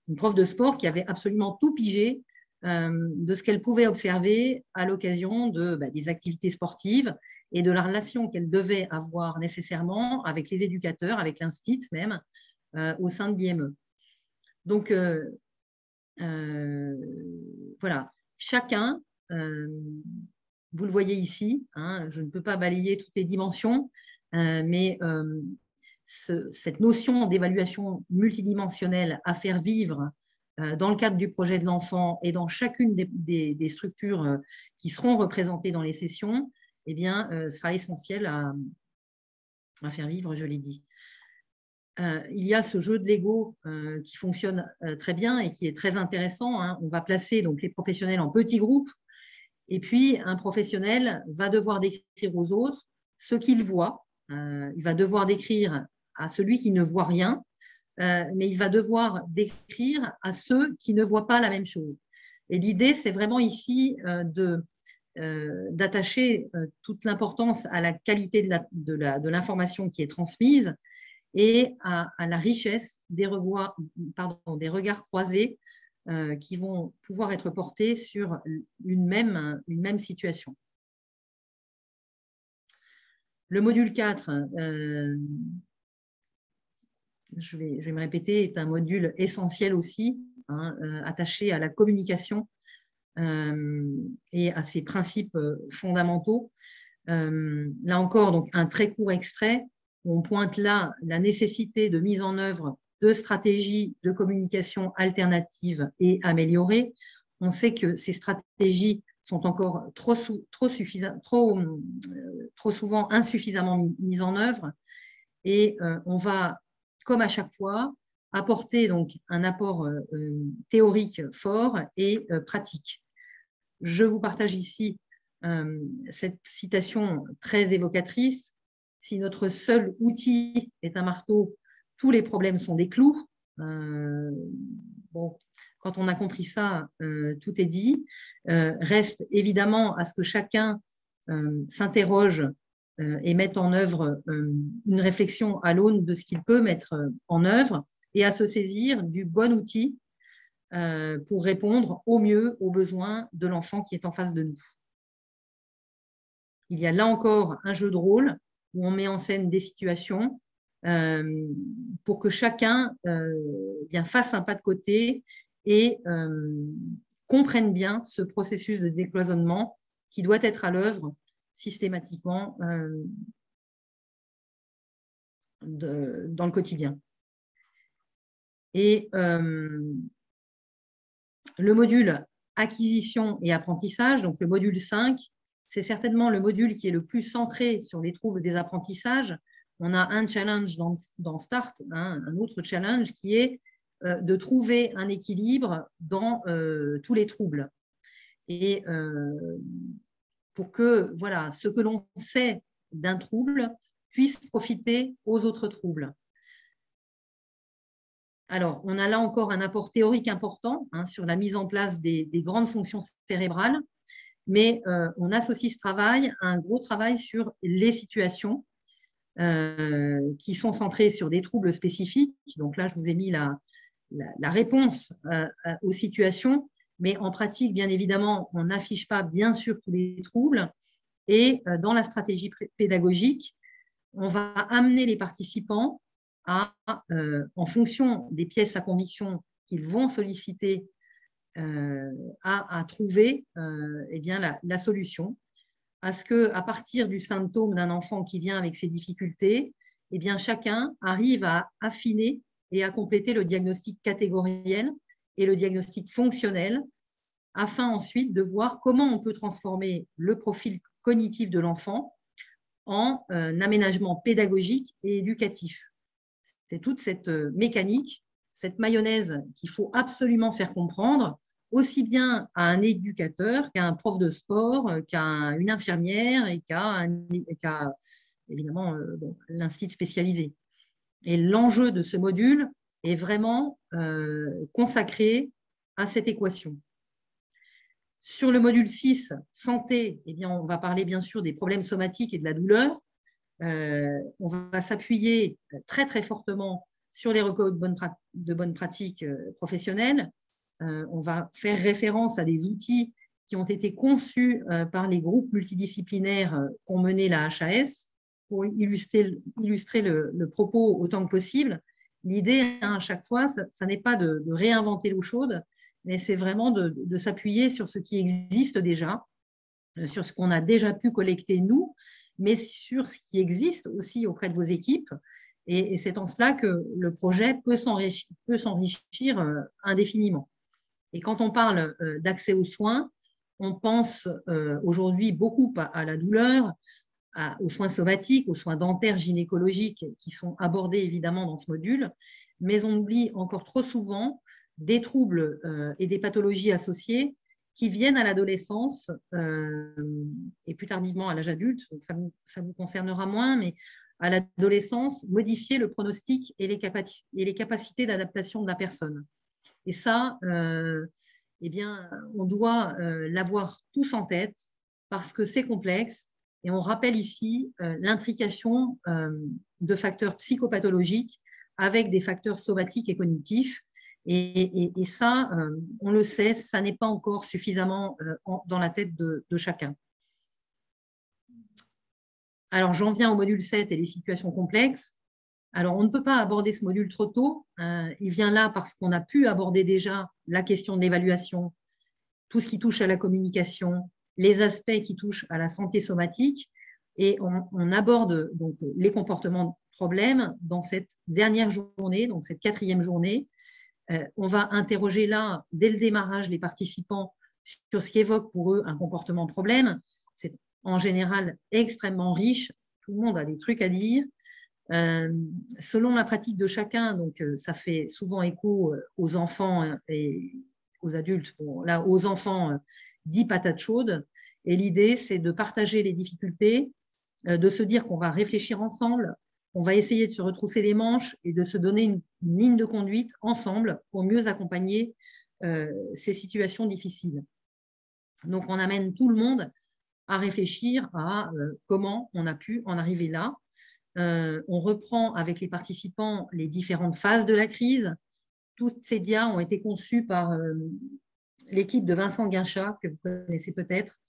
une prof de sport qui avait absolument tout pigé de ce qu'elle pouvait observer à l'occasion des activités sportives et de la relation qu'elle devait avoir nécessairement avec les éducateurs, avec l'instit même, au sein de l'IME. Donc, voilà, chacun, vous le voyez ici, hein, je ne peux pas balayer toutes les dimensions, mais cette notion d'évaluation multidimensionnelle à faire vivre dans le cadre du projet de l'enfant et dans chacune des structures qui seront représentées dans les sessions, eh bien, sera essentiel à faire vivre, je l'ai dit. Il y a ce jeu de Lego qui fonctionne très bien et qui est très intéressant. Hein. On va placer donc les professionnels en petits groupes et puis un professionnel va devoir décrire aux autres ce qu'il voit. Il va devoir décrire à celui qui ne voit rien, mais il va devoir décrire à ceux qui ne voient pas la même chose. Et l'idée, c'est vraiment ici d'attacher toute l'importance à la qualité de l'information qui est transmise et à la richesse des regards croisés qui vont pouvoir être portés sur une même situation. Le module 4, je vais me répéter, est un module essentiel aussi, hein, attaché à la communication et à ses principes fondamentaux. Là encore, donc, un très court extrait. On pointe là la nécessité de mise en œuvre de stratégies de communication alternatives et améliorées. On sait que ces stratégies sont encore trop souvent insuffisamment mises en œuvre et on va, comme à chaque fois, apporter donc un apport théorique fort et pratique. Je vous partage ici cette citation très évocatrice. Si notre seul outil est un marteau, tous les problèmes sont des clous. Bon, quand on a compris ça, tout est dit. Reste évidemment à ce que chacun s'interroge et mette en œuvre une réflexion à l'aune de ce qu'il peut mettre en œuvre et à se saisir du bon outil pour répondre au mieux aux besoins de l'enfant qui est en face de nous. Il y a là encore un jeu de rôle où on met en scène des situations pour que chacun fasse un pas de côté et comprenne bien ce processus de décloisonnement qui doit être à l'œuvre systématiquement dans le quotidien. Et le module acquisition et apprentissage, donc le module 5, c'est certainement le module qui est le plus centré sur les troubles des apprentissages. On a un challenge dans START, hein, un autre challenge qui est de trouver un équilibre dans tous les troubles. Et pour que voilà, ce que l'on sait d'un trouble puisse profiter aux autres troubles. Alors, on a là encore un apport théorique important sur la mise en place des grandes fonctions cérébrales, mais on associe ce travail à un gros travail sur les situations qui sont centrées sur des troubles spécifiques. Donc là, je vous ai mis la réponse aux situations, mais en pratique, bien évidemment, on n'affiche pas bien sûr tous les troubles. Et dans la stratégie pédagogique, on va amener les participants en fonction des pièces à conviction qu'ils vont solliciter, à trouver eh bien, la solution, à ce qu'à partir du symptôme d'un enfant qui vient avec ses difficultés, eh bien, chacun arrive à affiner et à compléter le diagnostic catégoriel et le diagnostic fonctionnel, afin ensuite de voir comment on peut transformer le profil cognitif de l'enfant en aménagement pédagogique et éducatif. C'est toute cette mécanique, cette mayonnaise qu'il faut absolument faire comprendre, aussi bien à un éducateur qu'à un prof de sport, qu'à une infirmière et qu'à évidemment l'institut spécialisé. Et l'enjeu de ce module est vraiment consacré à cette équation. Sur le module 6, santé, eh bien, on va parler bien sûr des problèmes somatiques et de la douleur. On va s'appuyer très très fortement sur les recours de bonnes pratiques professionnelles. On va faire référence à des outils qui ont été conçus par les groupes multidisciplinaires qu'ont mené la HAS pour illustrer le propos autant que possible. L'idée, à chaque fois, ça n'est pas de réinventer l'eau chaude, mais c'est vraiment de s'appuyer sur ce qui existe déjà, sur ce qu'on a déjà pu collecter nous, mais sur ce qui existe aussi auprès de vos équipes. Et c'est en cela que le projet peut s'enrichir indéfiniment. Et quand on parle d'accès aux soins, on pense aujourd'hui beaucoup à la douleur, aux soins somatiques, aux soins dentaires, gynécologiques, qui sont abordés évidemment dans ce module, mais on oublie encore trop souvent des troubles et des pathologies associées qui viennent à l'adolescence et plus tardivement à l'âge adulte, donc ça vous concernera moins, mais à l'adolescence, modifier le pronostic et les capacités d'adaptation de la personne. Et ça, eh bien, on doit l'avoir tous en tête parce que c'est complexe. Et on rappelle ici l'intrication de facteurs psychopathologiques avec des facteurs somatiques et cognitifs. Et ça, on le sait, ça n'est pas encore suffisamment dans la tête de chacun. Alors, j'en viens au module 7 et les situations complexes. Alors, on ne peut pas aborder ce module trop tôt. Il vient là parce qu'on a pu aborder déjà la question de l'évaluation, tout ce qui touche à la communication, les aspects qui touchent à la santé somatique. Et on aborde donc les comportements problèmes dans cette dernière journée, donc cette 4e journée. On va interroger là, dès le démarrage, les participants sur ce qu'évoque pour eux un comportement problème. C'est en général extrêmement riche. Tout le monde a des trucs à dire. Selon la pratique de chacun, donc ça fait souvent écho aux enfants et aux adultes. Bon, là, aux enfants, dit patate chaude. Et l'idée, c'est de partager les difficultés, de se dire qu'on va réfléchir ensemble, on va essayer de se retrousser les manches et de se donner une ligne de conduite ensemble pour mieux accompagner ces situations difficiles. Donc, on amène tout le monde à réfléchir à comment on a pu en arriver là. On reprend avec les participants les différentes phases de la crise. Tous ces dias ont été conçus par l'équipe de Vincent Guinchat, que vous connaissez peut-être,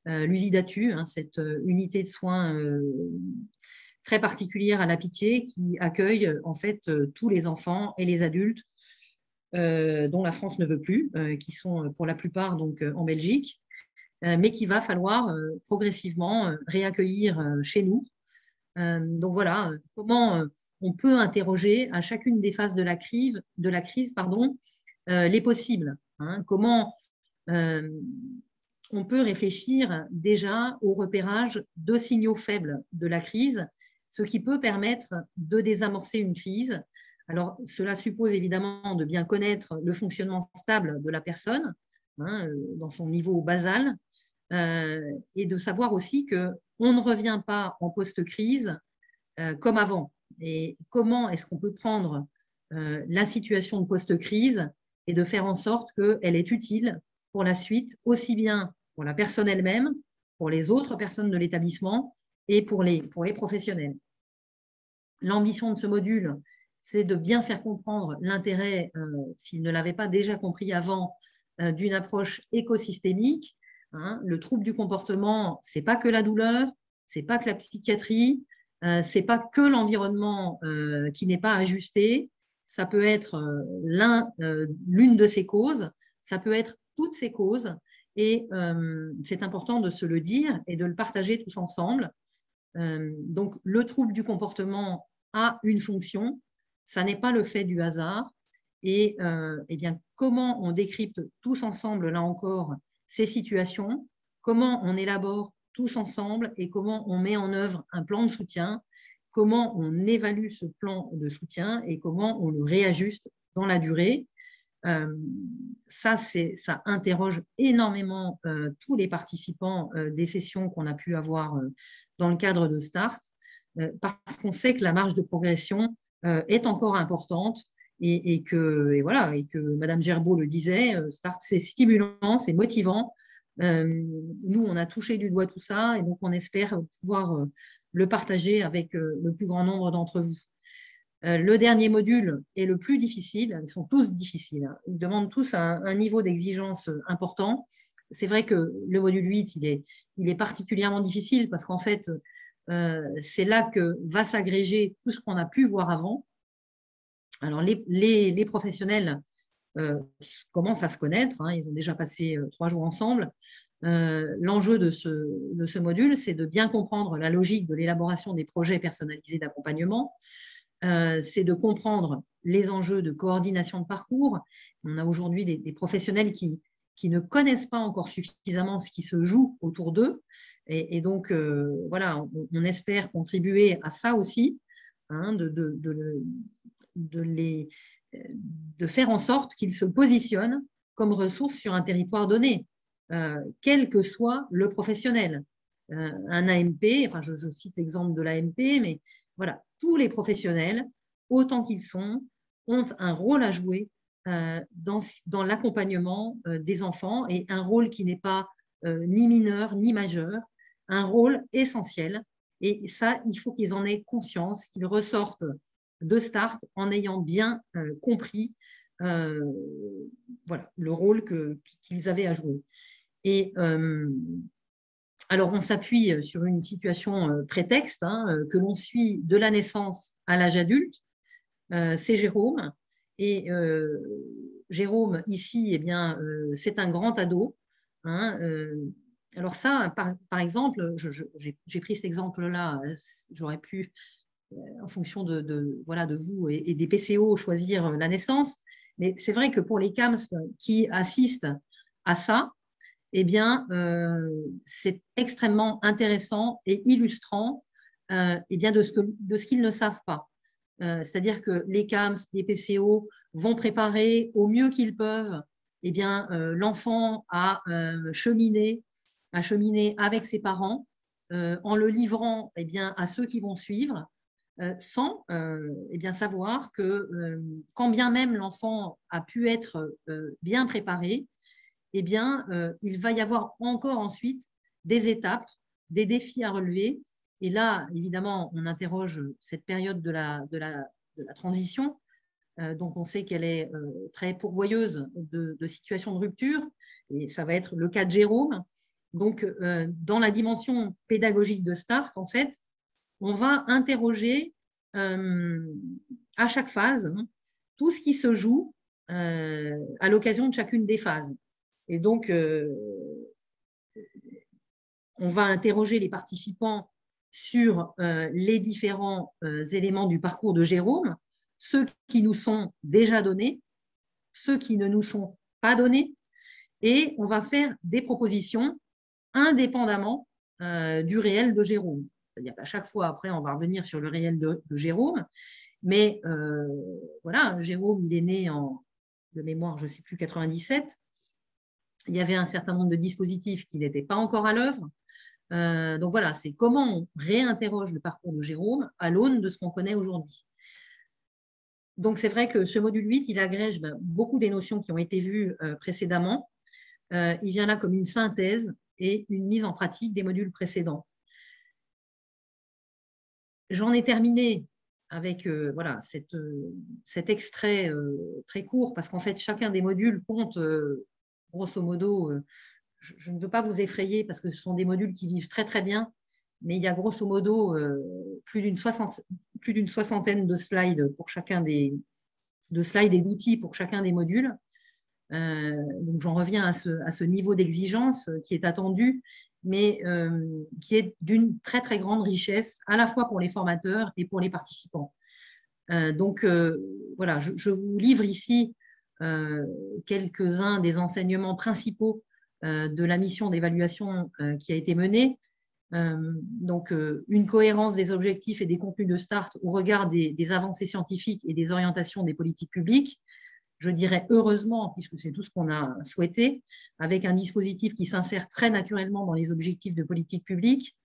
l'USIDATU, cette unité de soins très particulière à la Pitié qui accueille en fait tous les enfants et les adultes dont la France ne veut plus, qui sont pour la plupart donc en Belgique, mais qu'il va falloir progressivement réaccueillir chez nous. Donc voilà, comment on peut interroger à chacune des phases de la crise, les possibles. Comment on peut réfléchir déjà au repérage de signaux faibles de la crise, ce qui peut permettre de désamorcer une crise Alors, cela suppose évidemment de bien connaître le fonctionnement stable de la personne, dans son niveau basal, et de savoir aussi qu'on ne revient pas en post-crise comme avant. Et comment est-ce qu'on peut prendre la situation de post-crise et de faire en sorte qu'elle est utile pour la suite, aussi bien pour la personne elle-même, pour les autres personnes de l'établissement et pour les professionnels. L'ambition de ce module, c'est de bien faire comprendre l'intérêt, s'il ne l'avait pas déjà compris avant, d'une approche écosystémique. Le trouble du comportement, ce n'est pas que la douleur, ce n'est pas que la psychiatrie, ce n'est pas que l'environnement qui n'est pas ajusté, ça peut être l'une de ces causes, ça peut être toutes ces causes, et c'est important de se le dire et de le partager tous ensemble. Donc, le trouble du comportement a une fonction, ça n'est pas le fait du hasard, et bien, comment on décrypte tous ensemble, là encore, ces situations, comment on élabore tous ensemble et comment on met en œuvre un plan de soutien, comment on évalue ce plan de soutien et comment on le réajuste dans la durée. Ça interroge énormément tous les participants des sessions qu'on a pu avoir dans le cadre de START, parce qu'on sait que la marge de progression est encore importante et que Madame Gerbeau le disait, START, c'est stimulant, c'est motivant. Nous, on a touché du doigt tout ça et donc on espère pouvoir le partager avec le plus grand nombre d'entre vous. Le dernier module est le plus difficile, ils sont tous difficiles, ils demandent tous un niveau d'exigence important. C'est vrai que le module 8, il est particulièrement difficile parce qu'en fait, c'est là que va s'agréger tout ce qu'on a pu voir avant. Alors, les professionnels commencent à se connaître, ils ont déjà passé 3 jours ensemble. L'enjeu de ce module, c'est de bien comprendre la logique de l'élaboration des projets personnalisés d'accompagnement. C'est de comprendre les enjeux de coordination de parcours. On a aujourd'hui des professionnels qui ne connaissent pas encore suffisamment ce qui se joue autour d'eux. Et donc, voilà, on espère contribuer à ça aussi, de faire en sorte qu'ils se positionnent comme ressources sur un territoire donné, quel que soit le professionnel. Un AMP, enfin je cite l'exemple de l'AMP, mais voilà, tous les professionnels, autant qu'ils sont, ont un rôle à jouer dans l'accompagnement des enfants, et un rôle qui n'est pas ni mineur ni majeur, un rôle essentiel. Et ça, il faut qu'ils en aient conscience, qu'ils ressortent de START en ayant bien compris voilà, le rôle qu'ils avaient à jouer. Et alors, on s'appuie sur une situation prétexte que l'on suit de la naissance à l'âge adulte. C'est Jérôme. Et Jérôme, ici, eh bien, c'est un grand ado. Alors ça, par exemple, j'ai pris cet exemple-là, j'aurais pu, en fonction de vous et des PCO, choisir la naissance. Mais c'est vrai que pour les CAMS qui assistent à ça, eh bien, c'est extrêmement intéressant et illustrant eh bien, de ce qu'ils ne savent pas. C'est-à-dire que les CAMS, les PCO vont préparer au mieux qu'ils peuvent eh bien, l'enfant à cheminer avec ses parents en le livrant eh bien, à ceux qui vont suivre, sans eh bien, savoir que quand bien même l'enfant a pu être bien préparé, eh bien, il va y avoir encore ensuite des étapes, des défis à relever. Et là, évidemment, on interroge cette période de la transition. Donc, on sait qu'elle est très pourvoyeuse de situations de rupture. Et ça va être le cas de Jérôme. Donc, dans la dimension pédagogique de START, en fait, on va interroger à chaque phase tout ce qui se joue à l'occasion de chacune des phases. Et donc, on va interroger les participants sur les différents éléments du parcours de Jérôme, ceux qui nous sont déjà donnés, ceux qui ne nous sont pas donnés, et on va faire des propositions indépendamment du réel de Jérôme. C'est-à-dire qu'à chaque fois, après, on va revenir sur le réel de Jérôme, Mais voilà, Jérôme, il est né de mémoire, je ne sais plus, 97. Il y avait un certain nombre de dispositifs qui n'étaient pas encore à l'œuvre. Donc voilà, c'est comment on réinterroge le parcours de Jérôme à l'aune de ce qu'on connaît aujourd'hui. Donc c'est vrai que ce module 8, il agrège beaucoup des notions qui ont été vues précédemment. Il vient là comme une synthèse et une mise en pratique des modules précédents. J'en ai terminé avec voilà, cet extrait très court, parce qu'en fait, chacun des modules compte, grosso modo, je ne veux pas vous effrayer, parce que ce sont des modules qui vivent très, très bien, mais il y a grosso modo plus d'une soixantaine de slides pour chacun de slides et d'outils pour chacun des modules. Donc j'en reviens à ce niveau d'exigence qui est attendu, mais qui est d'une très très grande richesse à la fois pour les formateurs et pour les participants. Donc voilà, je vous livre ici quelques-uns des enseignements principaux de la mission d'évaluation qui a été menée. Donc une cohérence des objectifs et des contenus de START au regard des avancées scientifiques et des orientations des politiques publiques. Je dirais heureusement, puisque c'est tout ce qu'on a souhaité, avec un dispositif qui s'insère très naturellement dans les objectifs de politique publique,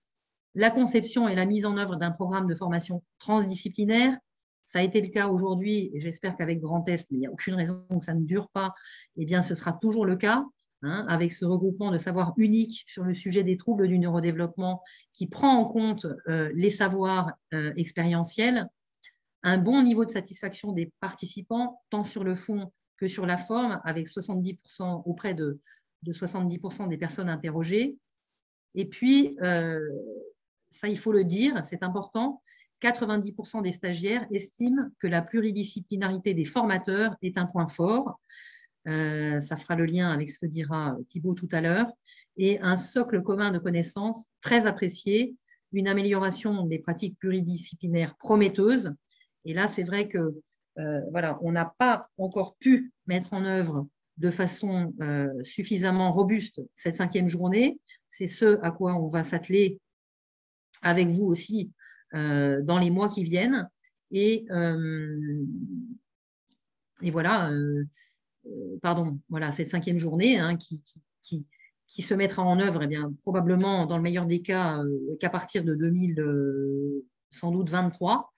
la conception et la mise en œuvre d'un programme de formation transdisciplinaire. Ça a été le cas aujourd'hui, et j'espère qu'avec Grand Est, mais il n'y a aucune raison que ça ne dure pas, eh bien ce sera toujours le cas, hein, avec ce regroupement de savoirs uniques sur le sujet des troubles du neurodéveloppement qui prend en compte les savoirs expérientiels, un bon niveau de satisfaction des participants, tant sur le fond que sur la forme, avec 70% auprès de 70% des personnes interrogées. Et puis, ça, il faut le dire, c'est important, 90% des stagiaires estiment que la pluridisciplinarité des formateurs est un point fort. Ça fera le lien avec ce que dira Thibaut tout à l'heure. Et un socle commun de connaissances très apprécié, une amélioration des pratiques pluridisciplinaires prometteuses. Et là, c'est vrai que voilà, on n'a pas encore pu mettre en œuvre de façon suffisamment robuste cette 5e journée. C'est ce à quoi on va s'atteler avec vous aussi dans les mois qui viennent. Et voilà, pardon, voilà, cette 5e journée hein, qui se mettra en œuvre eh bien, probablement, dans le meilleur des cas, qu'à partir de 2023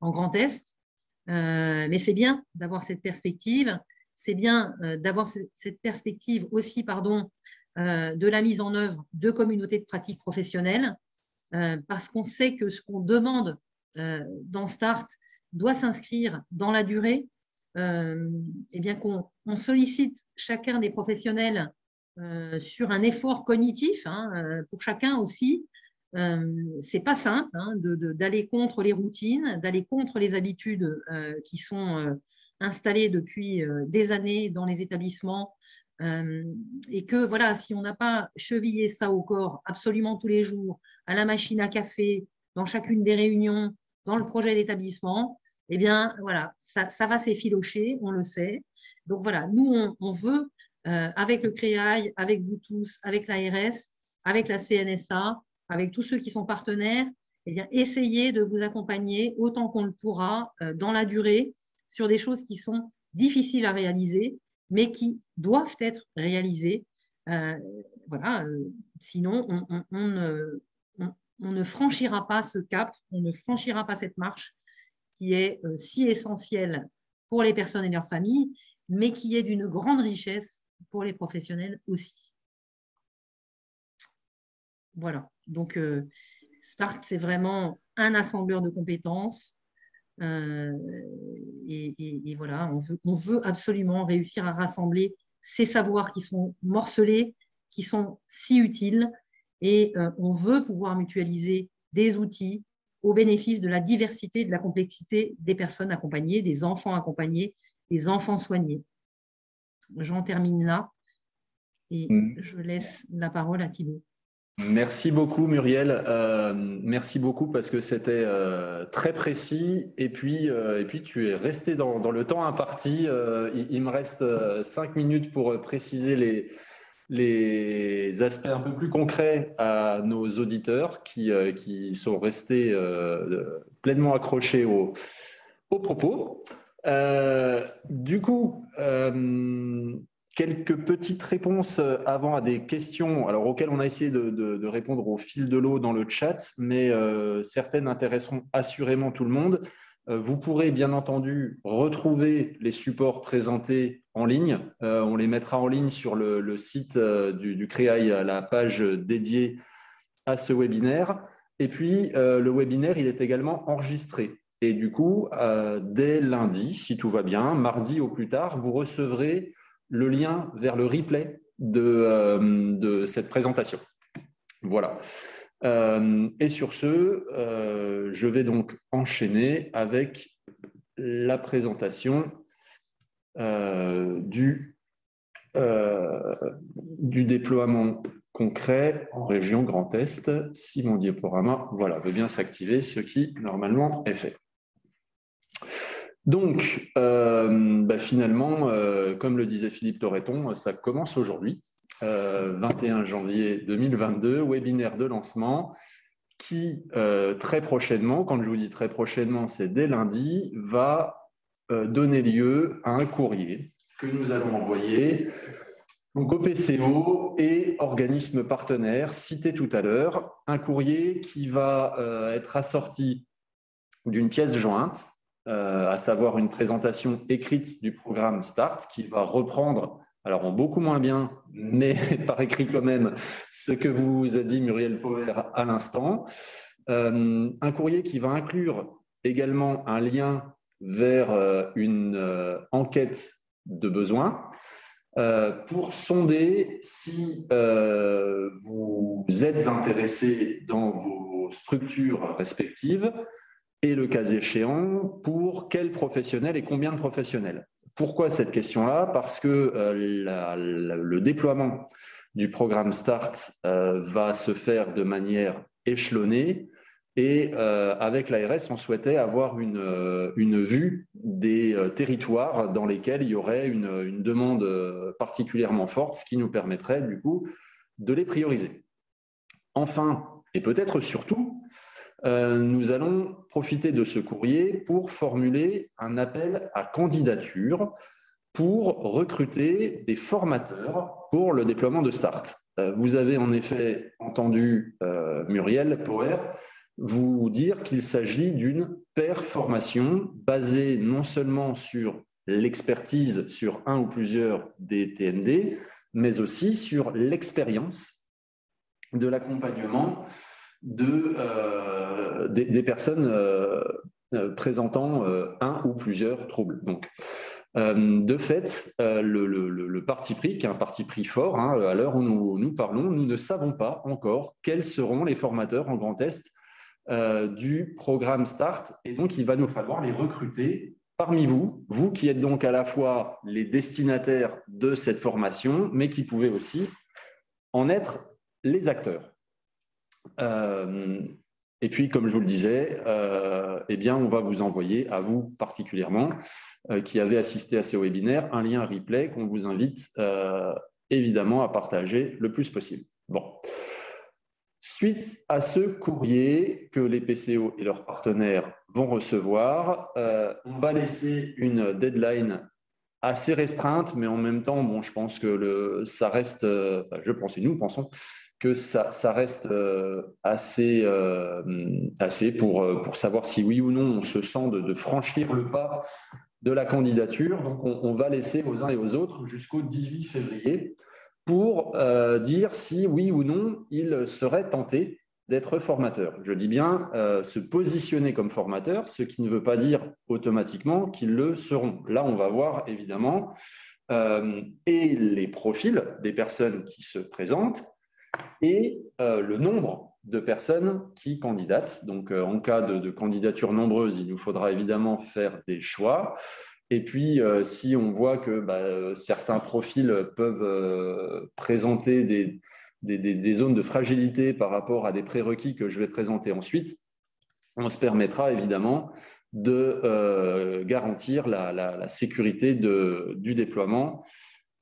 en Grand Est. Mais c'est bien d'avoir cette perspective. C'est bien d'avoir cette perspective aussi de la mise en œuvre de communautés de pratique professionnelles, parce qu'on sait que ce qu'on demande dans START doit s'inscrire dans la durée, et bien qu'on sollicite chacun des professionnels sur un effort cognitif, hein, pour chacun aussi. C'est pas simple hein, d'aller contre les routines, d'aller contre les habitudes qui sont installées depuis des années dans les établissements, et que voilà, si on n'a pas chevillé ça au corps absolument tous les jours, à la machine à café, dans chacune des réunions, dans le projet d'établissement, eh bien voilà, ça va s'effilocher, on le sait. Donc voilà, nous on veut, avec le CREAI, avec vous tous, avec l'ARS, avec la CNSA, avec tous ceux qui sont partenaires, eh bien, essayer de vous accompagner autant qu'on le pourra dans la durée sur des choses qui sont difficiles à réaliser, mais qui doivent être réalisées. Voilà, sinon, on ne franchira pas ce cap, on ne franchira pas cette marche qui est si essentielle pour les personnes et leurs familles, mais qui est d'une grande richesse pour les professionnels aussi. Voilà, donc START, c'est vraiment un assembleur de compétences et voilà, on veut absolument réussir à rassembler ces savoirs qui sont morcelés, qui sont si utiles et on veut pouvoir mutualiser des outils au bénéfice de la diversité et de la complexité des personnes accompagnées, des enfants accompagnés, des enfants soignés. J'en termine là et je laisse la parole à Thibaut. Merci beaucoup Muriel, merci beaucoup parce que c'était très précis et puis tu es resté dans le temps imparti. Il me reste 5 minutes pour préciser les aspects un peu plus concrets à nos auditeurs qui sont restés pleinement accrochés au propos. Du coup, quelques petites réponses avant à des questions alors, auxquelles on a essayé de répondre au fil de l'eau dans le chat, mais certaines intéresseront assurément tout le monde. Vous pourrez bien entendu retrouver les supports présentés en ligne. On les mettra en ligne sur le site du CREAI, la page dédiée à ce webinaire. Et puis, le webinaire, il est également enregistré. Et du coup, dès lundi, si tout va bien, mardi au plus tard, vous recevrez le lien vers le replay de cette présentation. Voilà. Et sur ce, je vais donc enchaîner avec la présentation du déploiement concret en région Grand Est. Si mon diaporama veut bien s'activer, ce qui normalement est fait. Donc, finalement, comme le disait Philippe Torreton, ça commence aujourd'hui, 21 janvier 2022, webinaire de lancement qui, très prochainement, quand je vous dis très prochainement, c'est dès lundi, va donner lieu à un courrier que nous allons envoyer donc au PCO et organismes partenaires cités tout à l'heure. Un courrier qui va être assorti d'une pièce jointe, à savoir une présentation écrite du programme START qui va reprendre, alors en beaucoup moins bien, mais par écrit quand même, ce que vous a dit Muriel Poher à l'instant. Un courrier qui va inclure également un lien vers une enquête de besoin pour sonder si vous êtes intéressé dans vos structures respectives et le cas échéant, pour quels professionnels et combien de professionnels. Pourquoi cette question-là? Parce que le déploiement du programme START va se faire de manière échelonnée et avec l'ARS, on souhaitait avoir une vue des territoires dans lesquels il y aurait une demande particulièrement forte, ce qui nous permettrait du coup de les prioriser. Enfin, et peut-être surtout, nous allons profiter de ce courrier pour formuler un appel à candidature pour recruter des formateurs pour le déploiement de START. Vous avez en effet entendu Muriel Poher vous dire qu'il s'agit d'une paire formation basée non seulement sur l'expertise sur un ou plusieurs des TND, mais aussi sur l'expérience de l'accompagnement des personnes présentant un ou plusieurs troubles. Donc, de fait, le parti pris, qui est un parti pris fort, à l'heure où nous parlons, nous ne savons pas encore quels seront les formateurs en Grand Est du programme START, et donc il va nous falloir les recruter parmi vous, vous qui êtes donc à la fois les destinataires de cette formation, mais qui pouvez aussi en être les acteurs. Et puis, comme je vous le disais, on va vous envoyer, à vous particulièrement, qui avez assisté à ce webinaire, un lien replay qu'on vous invite évidemment à partager le plus possible. Bon. Suite à ce courrier que les PCO et leurs partenaires vont recevoir, on va laisser une deadline assez restreinte, mais en même temps, bon, je pense que ça reste, je pense et nous pensons que ça reste assez pour savoir si oui ou non on se sent de franchir le pas de la candidature. Donc, on va laisser aux uns et aux autres jusqu'au 18 février pour dire si oui ou non ils seraient tentés d'être formateurs. Je dis bien se positionner comme formateur, ce qui ne veut pas dire automatiquement qu'ils le seront. Là, on va voir évidemment et les profils des personnes qui se présentent et le nombre de personnes qui candidatent. Donc, en cas de candidature nombreuse, il nous faudra évidemment faire des choix. Et puis, si on voit que certains profils peuvent présenter des zones de fragilité par rapport à des prérequis que je vais présenter ensuite, on se permettra évidemment de garantir la sécurité du déploiement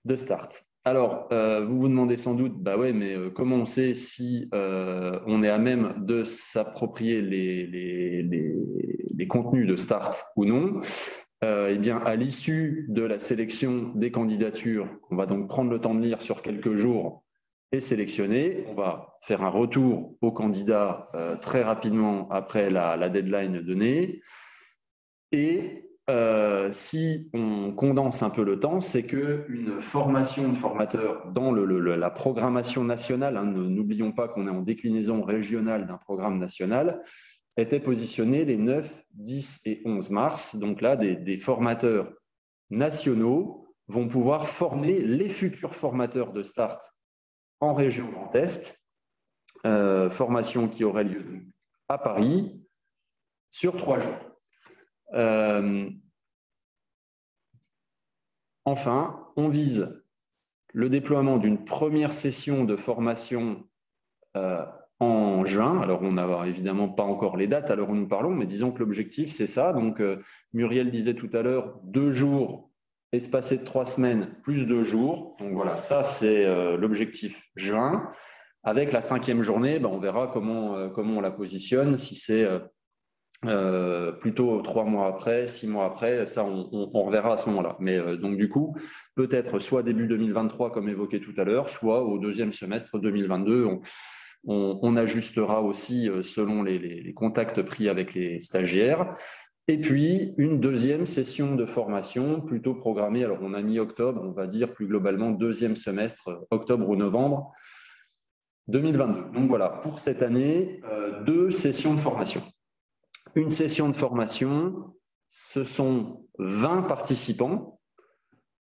de START. Alors, vous vous demandez sans doute, bah ouais, mais comment on sait si on est à même de s'approprier les contenus de Start ou non? Eh bien, à l'issue de la sélection des candidatures, on va donc prendre le temps de lire sur quelques jours et sélectionner. On va faire un retour aux candidats très rapidement après la deadline donnée. Et si on condense un peu le temps, c'est qu'une formation de formateur dans la programmation nationale, hein, n'oublions pas qu'on est en déclinaison régionale d'un programme national, était positionnée les 9, 10 et 11 mars. Donc là, des formateurs nationaux vont pouvoir former les futurs formateurs de Start en région Grand Est, formation qui aurait lieu à Paris sur 3 jours. Enfin, on vise le déploiement d'une première session de formation en juin. Alors, on n'a évidemment pas encore les dates à l'heure où nous parlons, mais disons que l'objectif, c'est ça. Donc, Muriel disait tout à l'heure, 2 jours espacés de 3 semaines, plus 2 jours. Donc, voilà, ça, c'est l'objectif juin. Avec la 5e journée, on verra comment on la positionne, si c'est plutôt 3 mois après, 6 mois après, ça on reverra à ce moment-là. Mais donc du coup, peut-être soit début 2023 comme évoqué tout à l'heure, soit au 2e semestre 2022, on ajustera aussi selon les contacts pris avec les stagiaires. Et puis une 2e session de formation plutôt programmée, alors on a mis octobre, on va dire plus globalement 2e semestre, octobre ou novembre 2022. Donc voilà, pour cette année, 2 sessions de formation. Une session de formation, ce sont 20 participants,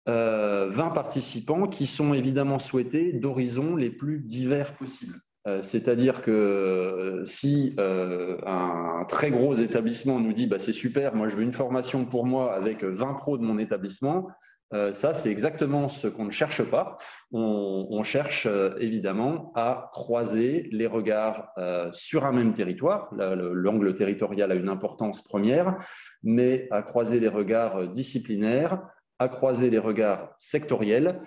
20 participants qui sont évidemment souhaités d'horizons les plus divers possibles. C'est-à-dire que si un très gros établissement nous dit c'est super, moi je veux une formation pour moi avec 20 pros de mon établissement, ça c'est exactement ce qu'on ne cherche pas. On cherche évidemment à croiser les regards sur un même territoire. L'angle territorial a une importance première, mais à croiser les regards disciplinaires, à croiser les regards sectoriels,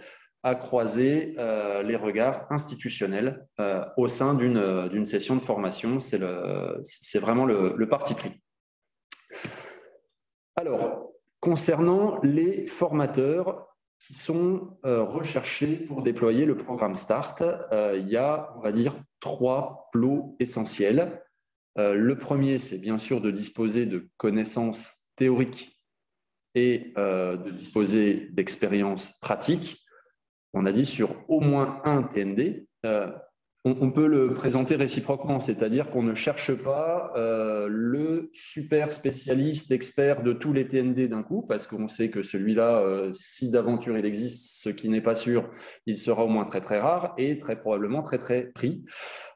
à croiser les regards institutionnels au sein d'une session de formation. C'est vraiment le parti pris. Alors, concernant les formateurs qui sont recherchés pour déployer le programme START, il y a, on va dire, 3 plots essentiels. Le premier, c'est bien sûr de disposer de connaissances théoriques et de disposer d'expériences pratiques. On a dit sur au moins un TND. On peut le présenter réciproquement, c'est-à-dire qu'on ne cherche pas le super spécialiste, expert de tous les TND d'un coup, parce qu'on sait que celui-là, si d'aventure il existe, ce qui n'est pas sûr, il sera au moins très très rare et très probablement très très pris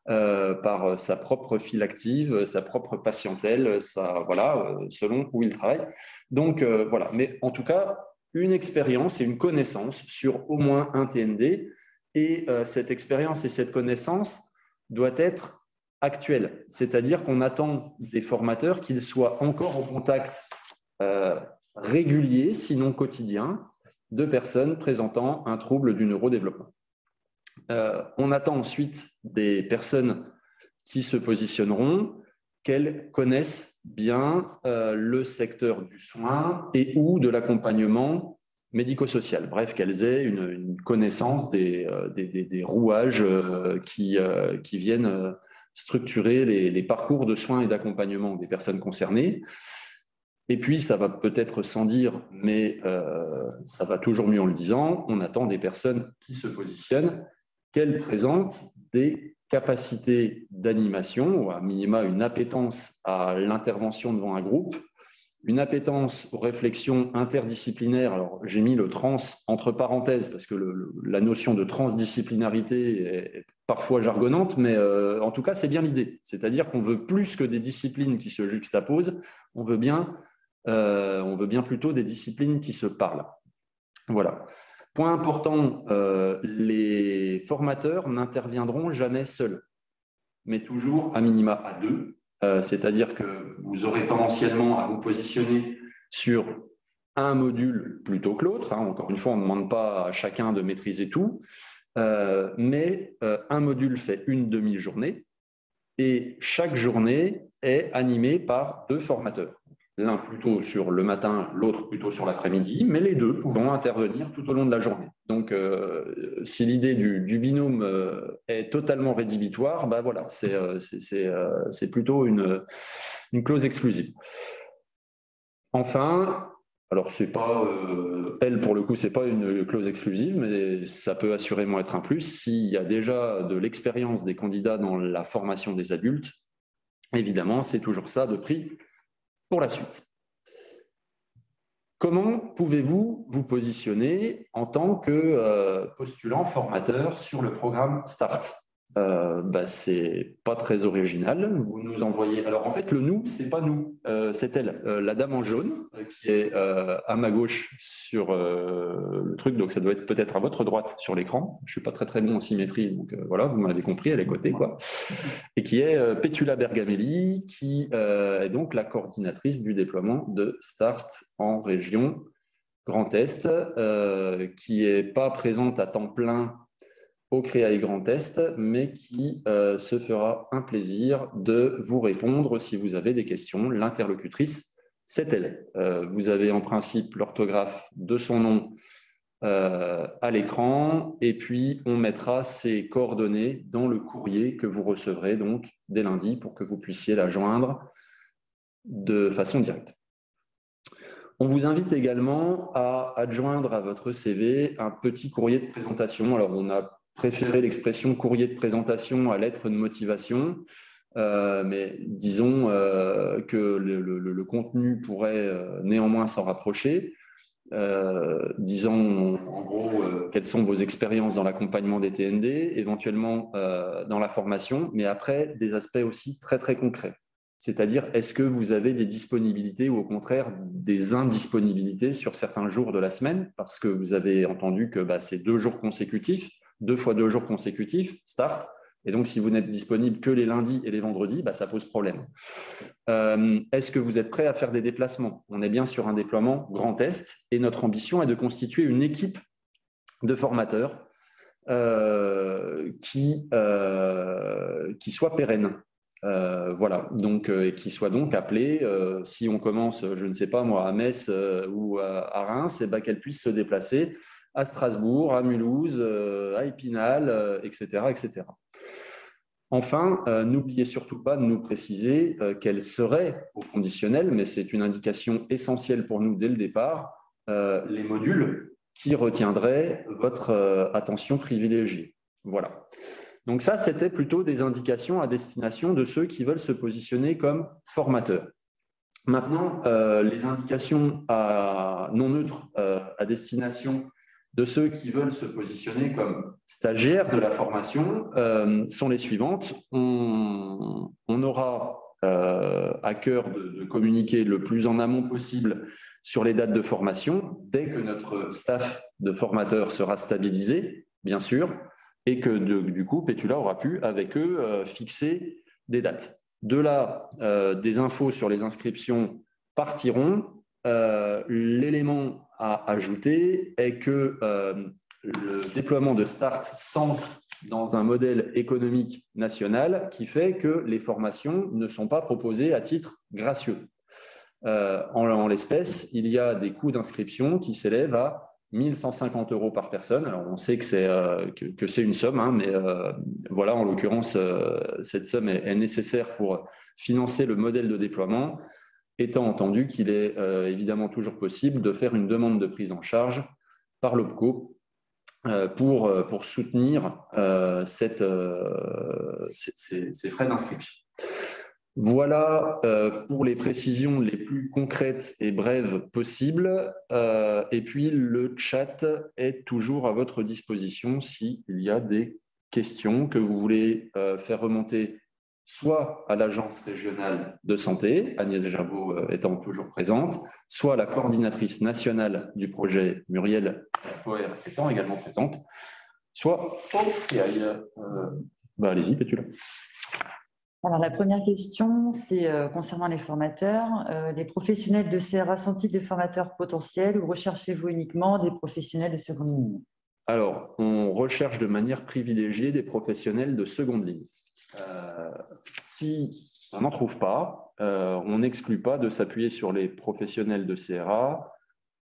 par sa propre file active, sa propre patientèle, selon où il travaille. Donc voilà, mais en tout cas, une expérience et une connaissance sur au moins un TND. Et cette expérience et cette connaissance doit être actuelle. C'est-à-dire qu'on attend des formateurs qu'ils soient encore en contact régulier, sinon quotidien, de personnes présentant un trouble du neurodéveloppement. On attend ensuite des personnes qui se positionneront, qu'elles connaissent bien le secteur du soin et ou de l'accompagnement médico-social. Bref, qu'elles aient une connaissance des rouages qui viennent structurer les parcours de soins et d'accompagnement des personnes concernées. Et puis, ça va peut-être sans dire, mais ça va toujours mieux en le disant, on attend des personnes qui se positionnent, qu'elles présentent des capacités d'animation, ou à minima une appétence à l'intervention devant un groupe, une appétence aux réflexions interdisciplinaires. Alors, j'ai mis le trans entre parenthèses parce que la notion de transdisciplinarité est parfois jargonnante, mais en tout cas, c'est bien l'idée. C'est-à-dire qu'on veut plus que des disciplines qui se juxtaposent, on veut bien plutôt des disciplines qui se parlent. Voilà. Point important, les formateurs n'interviendront jamais seuls, mais toujours à minima à 2. C'est-à-dire que vous aurez tendanciellement à vous positionner sur un module plutôt que l'autre. Encore une fois, on ne demande pas à chacun de maîtriser tout, mais un module fait une demi-journée et chaque journée est animée par 2 formateurs. L'un plutôt sur le matin, l'autre plutôt sur l'après-midi, mais les deux pouvant intervenir tout au long de la journée. Donc, si l'idée du binôme est totalement rédhibitoire, bah voilà, c'est plutôt une clause exclusive. Enfin, alors c'est pas elle pour le coup, c'est pas une clause exclusive, mais ça peut assurément être un plus s'il y a déjà de l'expérience des candidats dans la formation des adultes. Évidemment, c'est toujours ça de prix pour la suite. Comment pouvez-vous vous positionner en tant que postulant formateur sur le programme START? C'est pas très original. Vous nous envoyez. Alors en fait, le nous, c'est pas nous, c'est elle, la dame en jaune, qui est à ma gauche sur le truc. Donc ça doit être peut-être à votre droite sur l'écran. Je suis pas très très bon en symétrie, donc voilà, vous m'avez compris, elle est cotée quoi. Et qui est Petula Bergamelli, qui est donc la coordinatrice du déploiement de START en région Grand Est, qui n'est pas présente à temps plein au Créaï Grand Est, mais qui se fera un plaisir de vous répondre si vous avez des questions. L'interlocutrice, c'est elle. Vous avez en principe l'orthographe de son nom à l'écran, et puis on mettra ses coordonnées dans le courrier que vous recevrez donc dès lundi pour que vous puissiez la joindre de façon directe. On vous invite également à adjoindre à votre CV un petit courrier de présentation. Alors, on a préféré l'expression courrier de présentation à lettre de motivation, mais disons que le contenu pourrait néanmoins s'en rapprocher. Disons en gros quelles sont vos expériences dans l'accompagnement des TND, éventuellement dans la formation, mais après des aspects aussi très très concrets. C'est-à-dire, est-ce que vous avez des disponibilités ou au contraire des indisponibilités sur certains jours de la semaine, parce que vous avez entendu que c'est 2 jours consécutifs, 2 fois 2 jours consécutifs, START, et donc si vous n'êtes disponible que les lundis et les vendredis, ça pose problème. Est-ce que vous êtes prêt à faire des déplacements? On est bien sur un déploiement Grand Est, et notre ambition est de constituer une équipe de formateurs qui soit pérenne. Voilà, donc et qui soit donc appelée, si on commence, je ne sais pas moi, à Metz ou à Reims, qu'elle puisse se déplacer à Strasbourg, à Mulhouse, à Épinal, etc., etc. Enfin, n'oubliez surtout pas de nous préciser quels seraient, au conditionnel, mais c'est une indication essentielle pour nous dès le départ, les modules qui retiendraient votre attention privilégiée. Voilà. Donc ça, c'était plutôt des indications à destination de ceux qui veulent se positionner comme formateurs. Maintenant, les indications non neutres à destination de ceux qui veulent se positionner comme stagiaires de la formation sont les suivantes. On aura à cœur de communiquer le plus en amont possible sur les dates de formation, dès que notre staff de formateurs sera stabilisé, bien sûr, et que du coup, Petula aura pu, avec eux, fixer des dates. De là, des infos sur les inscriptions partiront. L'élément à ajouter est que le déploiement de START s'ancre dans un modèle économique national qui fait que les formations ne sont pas proposées à titre gracieux. En l'espèce, il y a des coûts d'inscription qui s'élèvent à 1 150 € par personne. Alors, on sait que c'est une somme, mais voilà, en l'occurrence, cette somme est nécessaire pour financer le modèle de déploiement, étant entendu qu'il est évidemment toujours possible de faire une demande de prise en charge par l'OPCO pour soutenir ces frais d'inscription. Voilà pour les précisions les plus concrètes et brèves possibles. Et puis, le chat est toujours à votre disposition s'il y a des questions que vous voulez faire remonter soit à l'Agence régionale de santé, Agnès Jabot étant toujours présente, soit à la coordinatrice nationale du projet, Muriel Poer, étant également présente, soit au CAI. Allez-y, Petula. Alors, la première question, c'est concernant les formateurs. Les professionnels de CRA sont-ils des formateurs potentiels ou recherchez-vous uniquement des professionnels de seconde ligne? Alors, on recherche de manière privilégiée des professionnels de seconde ligne. Si on n'en trouve pas, on n'exclut pas de s'appuyer sur les professionnels de CRA,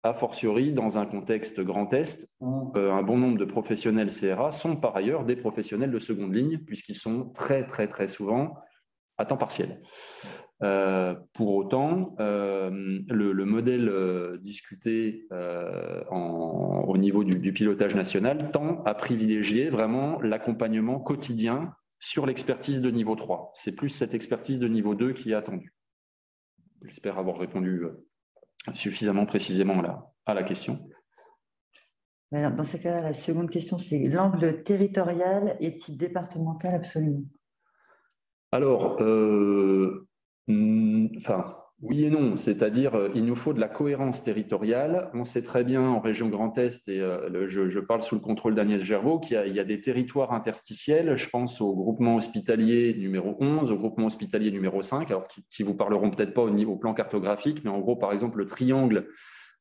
a fortiori dans un contexte Grand Est où un bon nombre de professionnels CRA sont par ailleurs des professionnels de seconde ligne, puisqu'ils sont très, très, très souvent à temps partiel. Pour autant, le modèle discuté au niveau du pilotage national tend à privilégier vraiment l'accompagnement quotidien sur l'expertise de niveau 3. C'est plus cette expertise de niveau 2 qui est attendue. J'espère avoir répondu suffisamment précisément à la question. Dans ce cas-là, la seconde question, c'est l'angle territorial est-il départemental absolument? Alors, oui et non, c'est-à-dire il nous faut de la cohérence territoriale. On sait très bien en région Grand Est, et je parle sous le contrôle d'Agnès Gerbeau, qu'il y a des territoires interstitiels. Je pense au groupement hospitalier numéro 11, au groupement hospitalier numéro 5, alors qui vous parleront peut-être pas au plan cartographique, mais en gros, par exemple, le triangle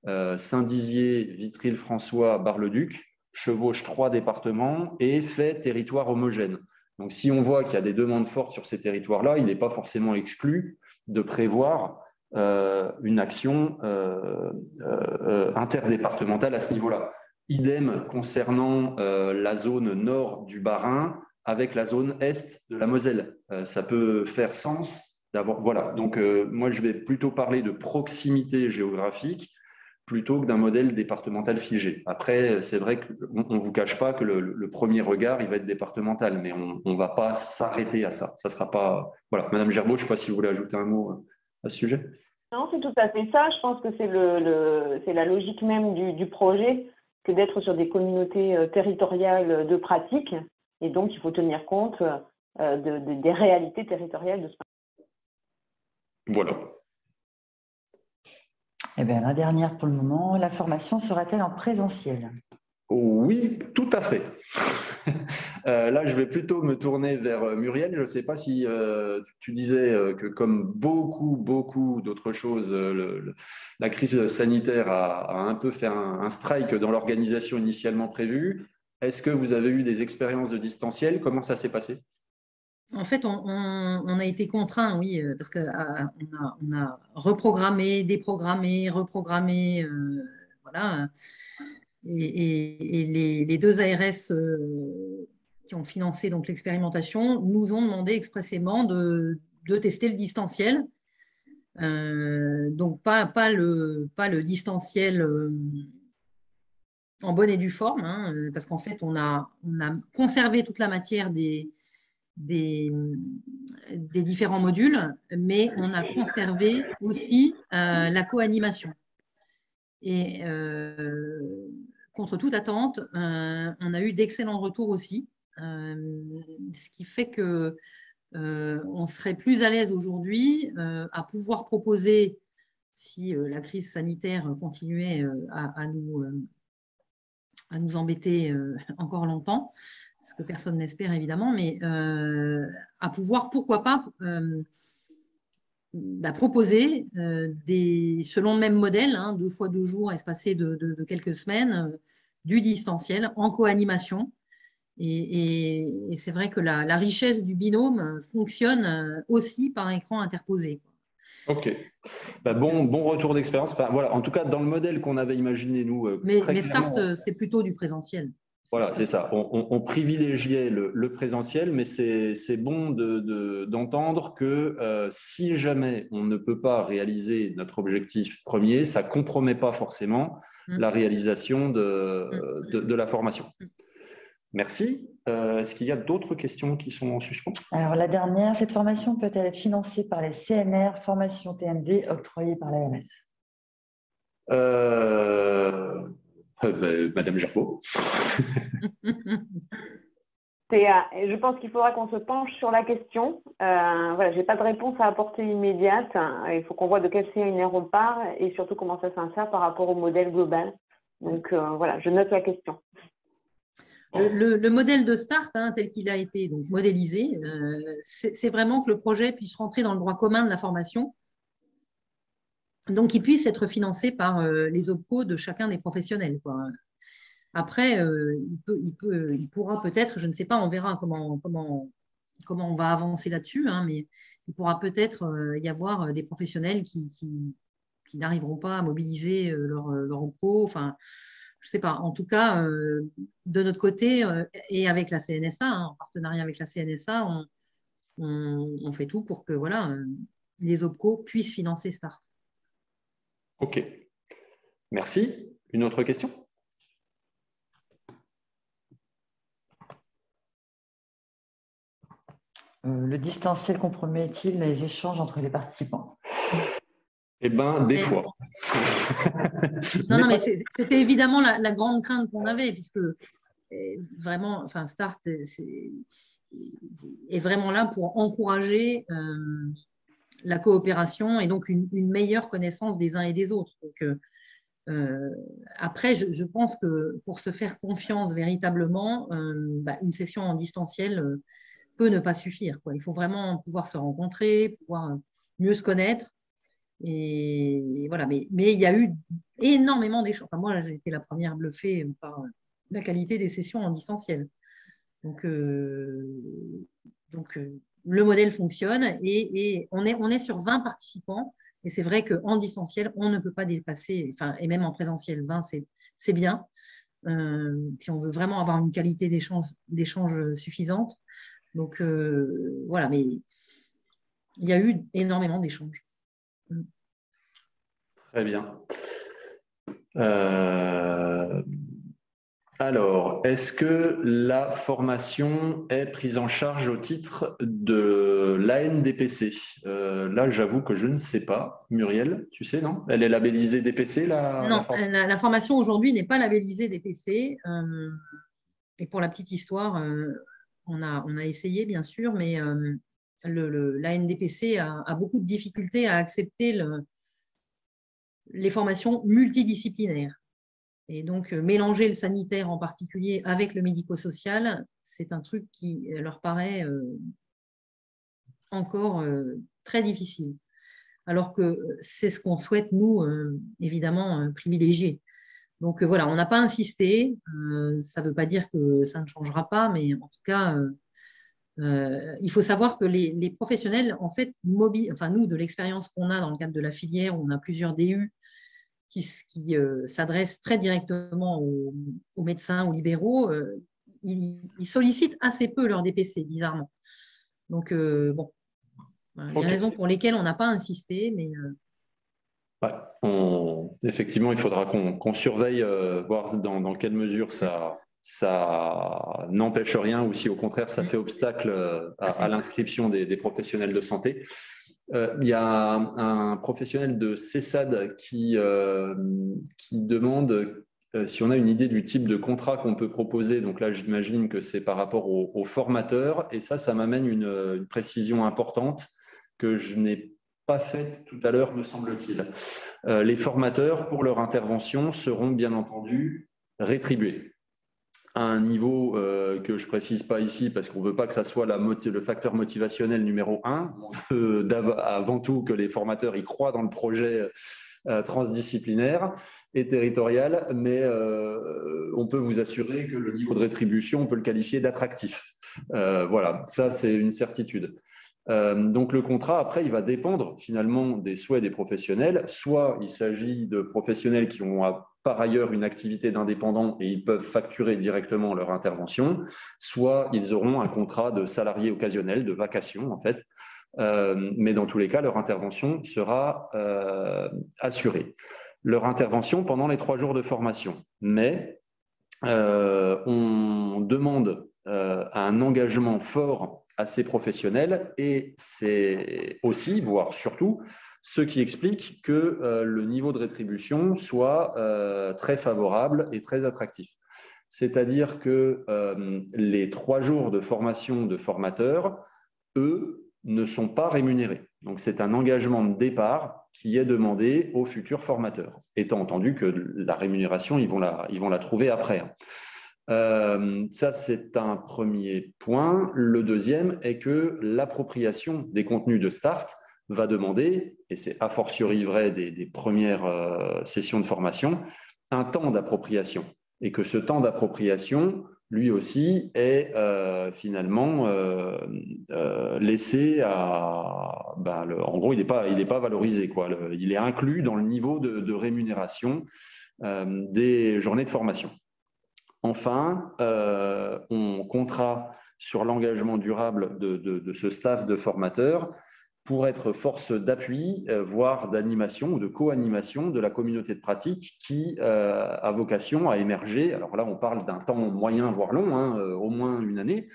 Saint-Dizier, Vitry-le-François, Bar-le-Duc chevauche 3 départements et fait territoire homogène. Donc, si on voit qu'il y a des demandes fortes sur ces territoires-là, il n'est pas forcément exclu de prévoir une action interdépartementale à ce niveau-là. Idem concernant la zone nord du Bas-Rhin avec la zone est de la Moselle. Ça peut faire sens d'avoir… Voilà, donc moi, je vais plutôt parler de proximité géographique plutôt que d'un modèle départemental figé. Après, c'est vrai qu'on ne vous cache pas que le premier regard, il va être départemental, mais on ne va pas s'arrêter à ça. Ça sera pas… Voilà. Madame Gerbeau, je ne sais pas si vous voulez ajouter un mot à ce sujet. Non, c'est tout à fait ça. Je pense que c'est la logique même du projet que d'être sur des communautés territoriales de pratique. Et donc, il faut tenir compte des réalités territoriales de ce. Voilà. Eh bien, la dernière pour le moment, la formation sera-t-elle en présentiel? Oui, tout à fait. Là, je vais plutôt me tourner vers Muriel. Je ne sais pas si tu disais que comme beaucoup d'autres choses, la crise sanitaire a un peu fait un strike dans l'organisation initialement prévue. Est-ce que vous avez eu des expériences de distanciel? Comment ça s'est passé? En fait, on a été contraints, oui, parce qu'on a reprogrammé, déprogrammé, reprogrammé, voilà. Et les deux ARS qui ont financé donc l'expérimentation nous ont demandé expressément de tester le distanciel. Donc pas le distanciel en bonne et due forme, hein, parce qu'en fait on a conservé toute la matière des différents modules, mais on a conservé aussi la co-animation. Et contre toute attente, on a eu d'excellents retours aussi, ce qui fait que on serait plus à l'aise aujourd'hui à pouvoir proposer, si la crise sanitaire continuait à nous embêter encore longtemps, ce que personne n'espère évidemment, mais à pouvoir, pourquoi pas, proposer selon le même modèle, 2 fois 2 jours espacés de quelques semaines, du distanciel en co-animation. Et c'est vrai que la richesse du binôme fonctionne aussi par écran interposé. Ok. Bon retour d'expérience. Voilà. En tout cas, dans le modèle qu'on avait imaginé, nous, mais Start, c'est plutôt du présentiel. Voilà, c'est ça. On privilégiait le présentiel, mais c'est bon d'entendre que si jamais on ne peut pas réaliser notre objectif premier, ça ne compromet pas forcément la réalisation de la formation. Merci. Est-ce qu'il y a d'autres questions qui sont en suspens? Alors, la dernière, cette formation peut-elle être financée par les CNR, formation TMD, octroyée par l'ARS? Madame Gerbeau. Je pense qu'il faudra qu'on se penche sur la question. Voilà, je n'ai pas de réponse à apporter immédiate. Il faut qu'on voit de quel CNR on part et surtout comment ça s'insère par rapport au modèle global. Donc voilà, je note la question. Le modèle de Start, tel qu'il a été donc modélisé, c'est vraiment que le projet puisse rentrer dans le droit commun de la formation, donc qu'il puisse être financé par les OPCO de chacun des professionnels, quoi. Après, il pourra peut-être, je ne sais pas, on verra comment on va avancer là-dessus, mais il pourra peut-être y avoir des professionnels qui n'arriveront pas à mobiliser leur OPCO. Enfin, je ne sais pas. En tout cas, de notre côté et avec la CNSA, en partenariat avec la CNSA, on fait tout pour que voilà, les OPCO puissent financer Start. OK. Merci. Une autre question ? Le distanciel compromet-il les échanges entre les participants? Eh bien, des fois. Non, mais c'était évidemment la grande crainte qu'on avait, puisque vraiment, enfin, Start est vraiment là pour encourager la coopération et donc une meilleure connaissance des uns et des autres. Donc, après, je pense que pour se faire confiance véritablement, une session en distanciel peut ne pas suffire, quoi. Il faut vraiment pouvoir se rencontrer, pouvoir mieux se connaître. Et voilà, mais il y a eu énormément d'échanges. Enfin, moi, j'ai été la première bluffée par la qualité des sessions en distanciel. Donc, le modèle fonctionne et on est sur 20 participants. Et c'est vrai qu'en distanciel, on ne peut pas dépasser, enfin, et même en présentiel, 20, c'est bien. Si on veut vraiment avoir une qualité d'échange suffisante. Donc, voilà, mais il y a eu énormément d'échanges. Très bien. Alors, est-ce que la formation est prise en charge au titre de l'ANDPC? Là, j'avoue que je ne sais pas. Muriel, tu sais, non? Elle est labellisée DPC, Non, la formation aujourd'hui n'est pas labellisée DPC. Et pour la petite histoire, on a essayé, bien sûr, mais l'ANDPC a beaucoup de difficultés à accepter les formations multidisciplinaires. Et donc, mélanger le sanitaire en particulier avec le médico-social, c'est un truc qui leur paraît encore très difficile. Alors que c'est ce qu'on souhaite, nous, évidemment, privilégier. Donc, voilà, on n'a pas insisté. Ça ne veut pas dire que ça ne changera pas, mais en tout cas, il faut savoir que les professionnels, en fait, enfin, nous, de l'expérience qu'on a dans le cadre de la filière, on a plusieurs DU qui s'adressent très directement aux médecins, aux libéraux, ils sollicitent assez peu leur DPC, bizarrement. Donc, bon, il y a des raisons pour lesquelles on n'a pas insisté, mais… effectivement, il faudra qu'on surveille, voir dans quelle mesure ça n'empêche rien ou si au contraire ça fait obstacle à l'inscription des professionnels de santé. Il y a un professionnel de CESAD qui demande si on a une idée du type de contrat qu'on peut proposer. Donc là, j'imagine que c'est par rapport aux formateurs. Et ça m'amène une précision importante que je n'ai pas faite tout à l'heure, me semble-t-il. Les formateurs, pour leur intervention, seront bien entendu rétribués à un niveau que je ne précise pas ici parce qu'on ne veut pas que ça soit le facteur motivationnel numéro 1. On veut avant tout que les formateurs y croient dans le projet transdisciplinaire et territorial, mais on peut vous assurer que le niveau de rétribution, on peut le qualifier d'attractif. Voilà, ça c'est une certitude. Donc le contrat, après, il va dépendre finalement des souhaits des professionnels. Soit il s'agit de professionnels qui ont par ailleurs une activité d'indépendant et ils peuvent facturer directement leur intervention, soit ils auront un contrat de salarié occasionnel, de vacation en fait. Mais dans tous les cas, leur intervention sera assurée. Leur intervention pendant les 3 jours de formation. Mais on demande un engagement fort à ces professionnels et c'est aussi, voire surtout, ce qui explique que le niveau de rétribution soit très favorable et très attractif. C'est-à-dire que les 3 jours de formation de formateurs, eux, ne sont pas rémunérés. Donc, c'est un engagement de départ qui est demandé aux futurs formateurs, étant entendu que la rémunération, ils vont la trouver après. Ça, c'est un premier point. Le deuxième est que l'appropriation des contenus de Start va demander, et c'est a fortiori vrai des premières sessions de formation, un temps d'appropriation. Et que ce temps d'appropriation, lui aussi, est finalement laissé à… en gros, il n'est pas valorisé, quoi. Il est inclus dans le niveau de rémunération des journées de formation. Enfin, on comptera sur l'engagement durable de ce staff de formateurs pour être force d'appui, voire d'animation ou de co-animation de la communauté de pratique qui a vocation à émerger. Alors là, on parle d'un temps moyen, voire long, au moins une année,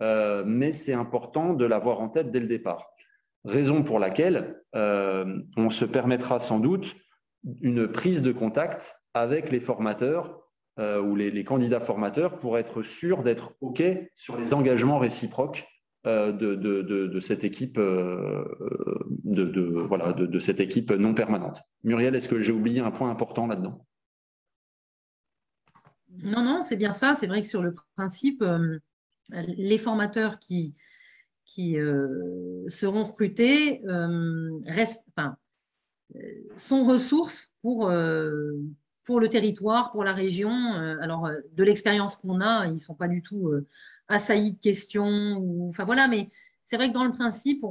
mais c'est important de l'avoir en tête dès le départ. Raison pour laquelle on se permettra sans doute une prise de contact avec les formateurs ou les candidats formateurs pour être sûr d'être OK sur les engagements réciproques de cette équipe, de cette équipe non permanente. Muriel, est-ce que j'ai oublié un point important là-dedans? Non, c'est bien ça. C'est vrai que sur le principe, les formateurs qui seront recrutés sont ressources pour le territoire, pour la région. Alors, de l'expérience qu'on a, ils ne sont pas du tout assaillis de questions. Mais c'est vrai que dans le principe,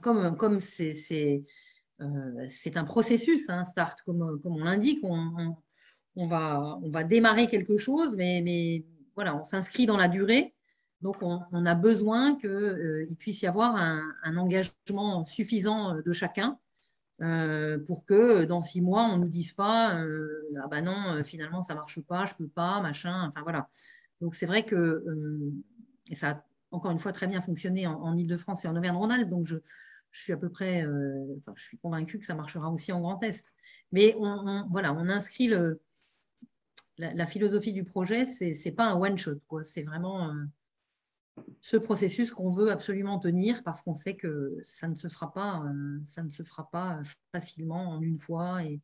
comme c'est un processus, Start, comme on l'indique, on va démarrer quelque chose, mais voilà, on s'inscrit dans la durée. Donc, on a besoin qu'il puisse y avoir un engagement suffisant de chacun pour que dans 6 mois, on ne nous dise pas ah ben non, finalement, ça ne marche pas, je ne peux pas, machin. Enfin, voilà. Donc, c'est vrai que et ça a encore une fois très bien fonctionné en Ile-de-France et en Auvergne-Rhône-Alpes. Donc, je suis à peu près, je suis convaincue que ça marchera aussi en Grand Est. Mais on inscrit la philosophie du projet, ce n'est pas un one-shot, quoi. C'est vraiment ce processus qu'on veut absolument tenir parce qu'on sait que ça ne se fera pas facilement en une fois et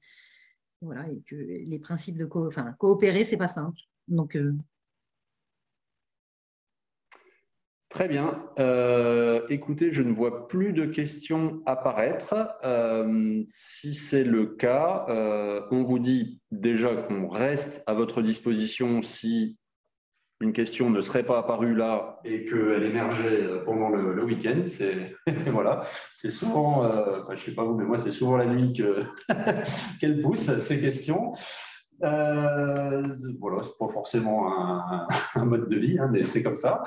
voilà, et que les principes de coopérer, c'est pas simple. Donc Très bien. Écoutez, je ne vois plus de questions apparaître. Si c'est le cas, on vous dit déjà qu'on reste à votre disposition si une question ne serait pas apparue là et qu'elle émergeait pendant le week-end. Voilà, c'est souvent, je ne sais pas vous, mais moi, c'est souvent la nuit qu'elle pousse ces questions. Voilà, c'est pas forcément un mode de vie, mais c'est comme ça.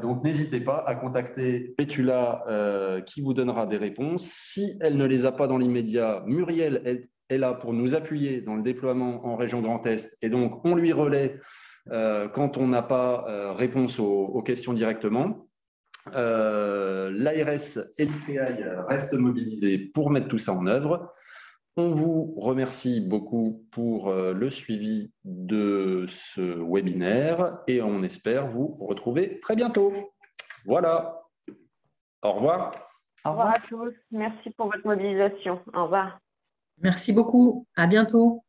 Donc, n'hésitez pas à contacter Pétula qui vous donnera des réponses. Si elle ne les a pas dans l'immédiat, Muriel est là pour nous appuyer dans le déploiement en région Grand Est. Et donc, on lui relaie quand on n'a pas réponse aux questions directement. L'ARS et l'IPAI restent mobilisés pour mettre tout ça en œuvre. On vous remercie beaucoup pour le suivi de ce webinaire et on espère vous retrouver très bientôt. Voilà. Au revoir. Au revoir à tous. Merci pour votre mobilisation. Au revoir. merci beaucoup. À bientôt.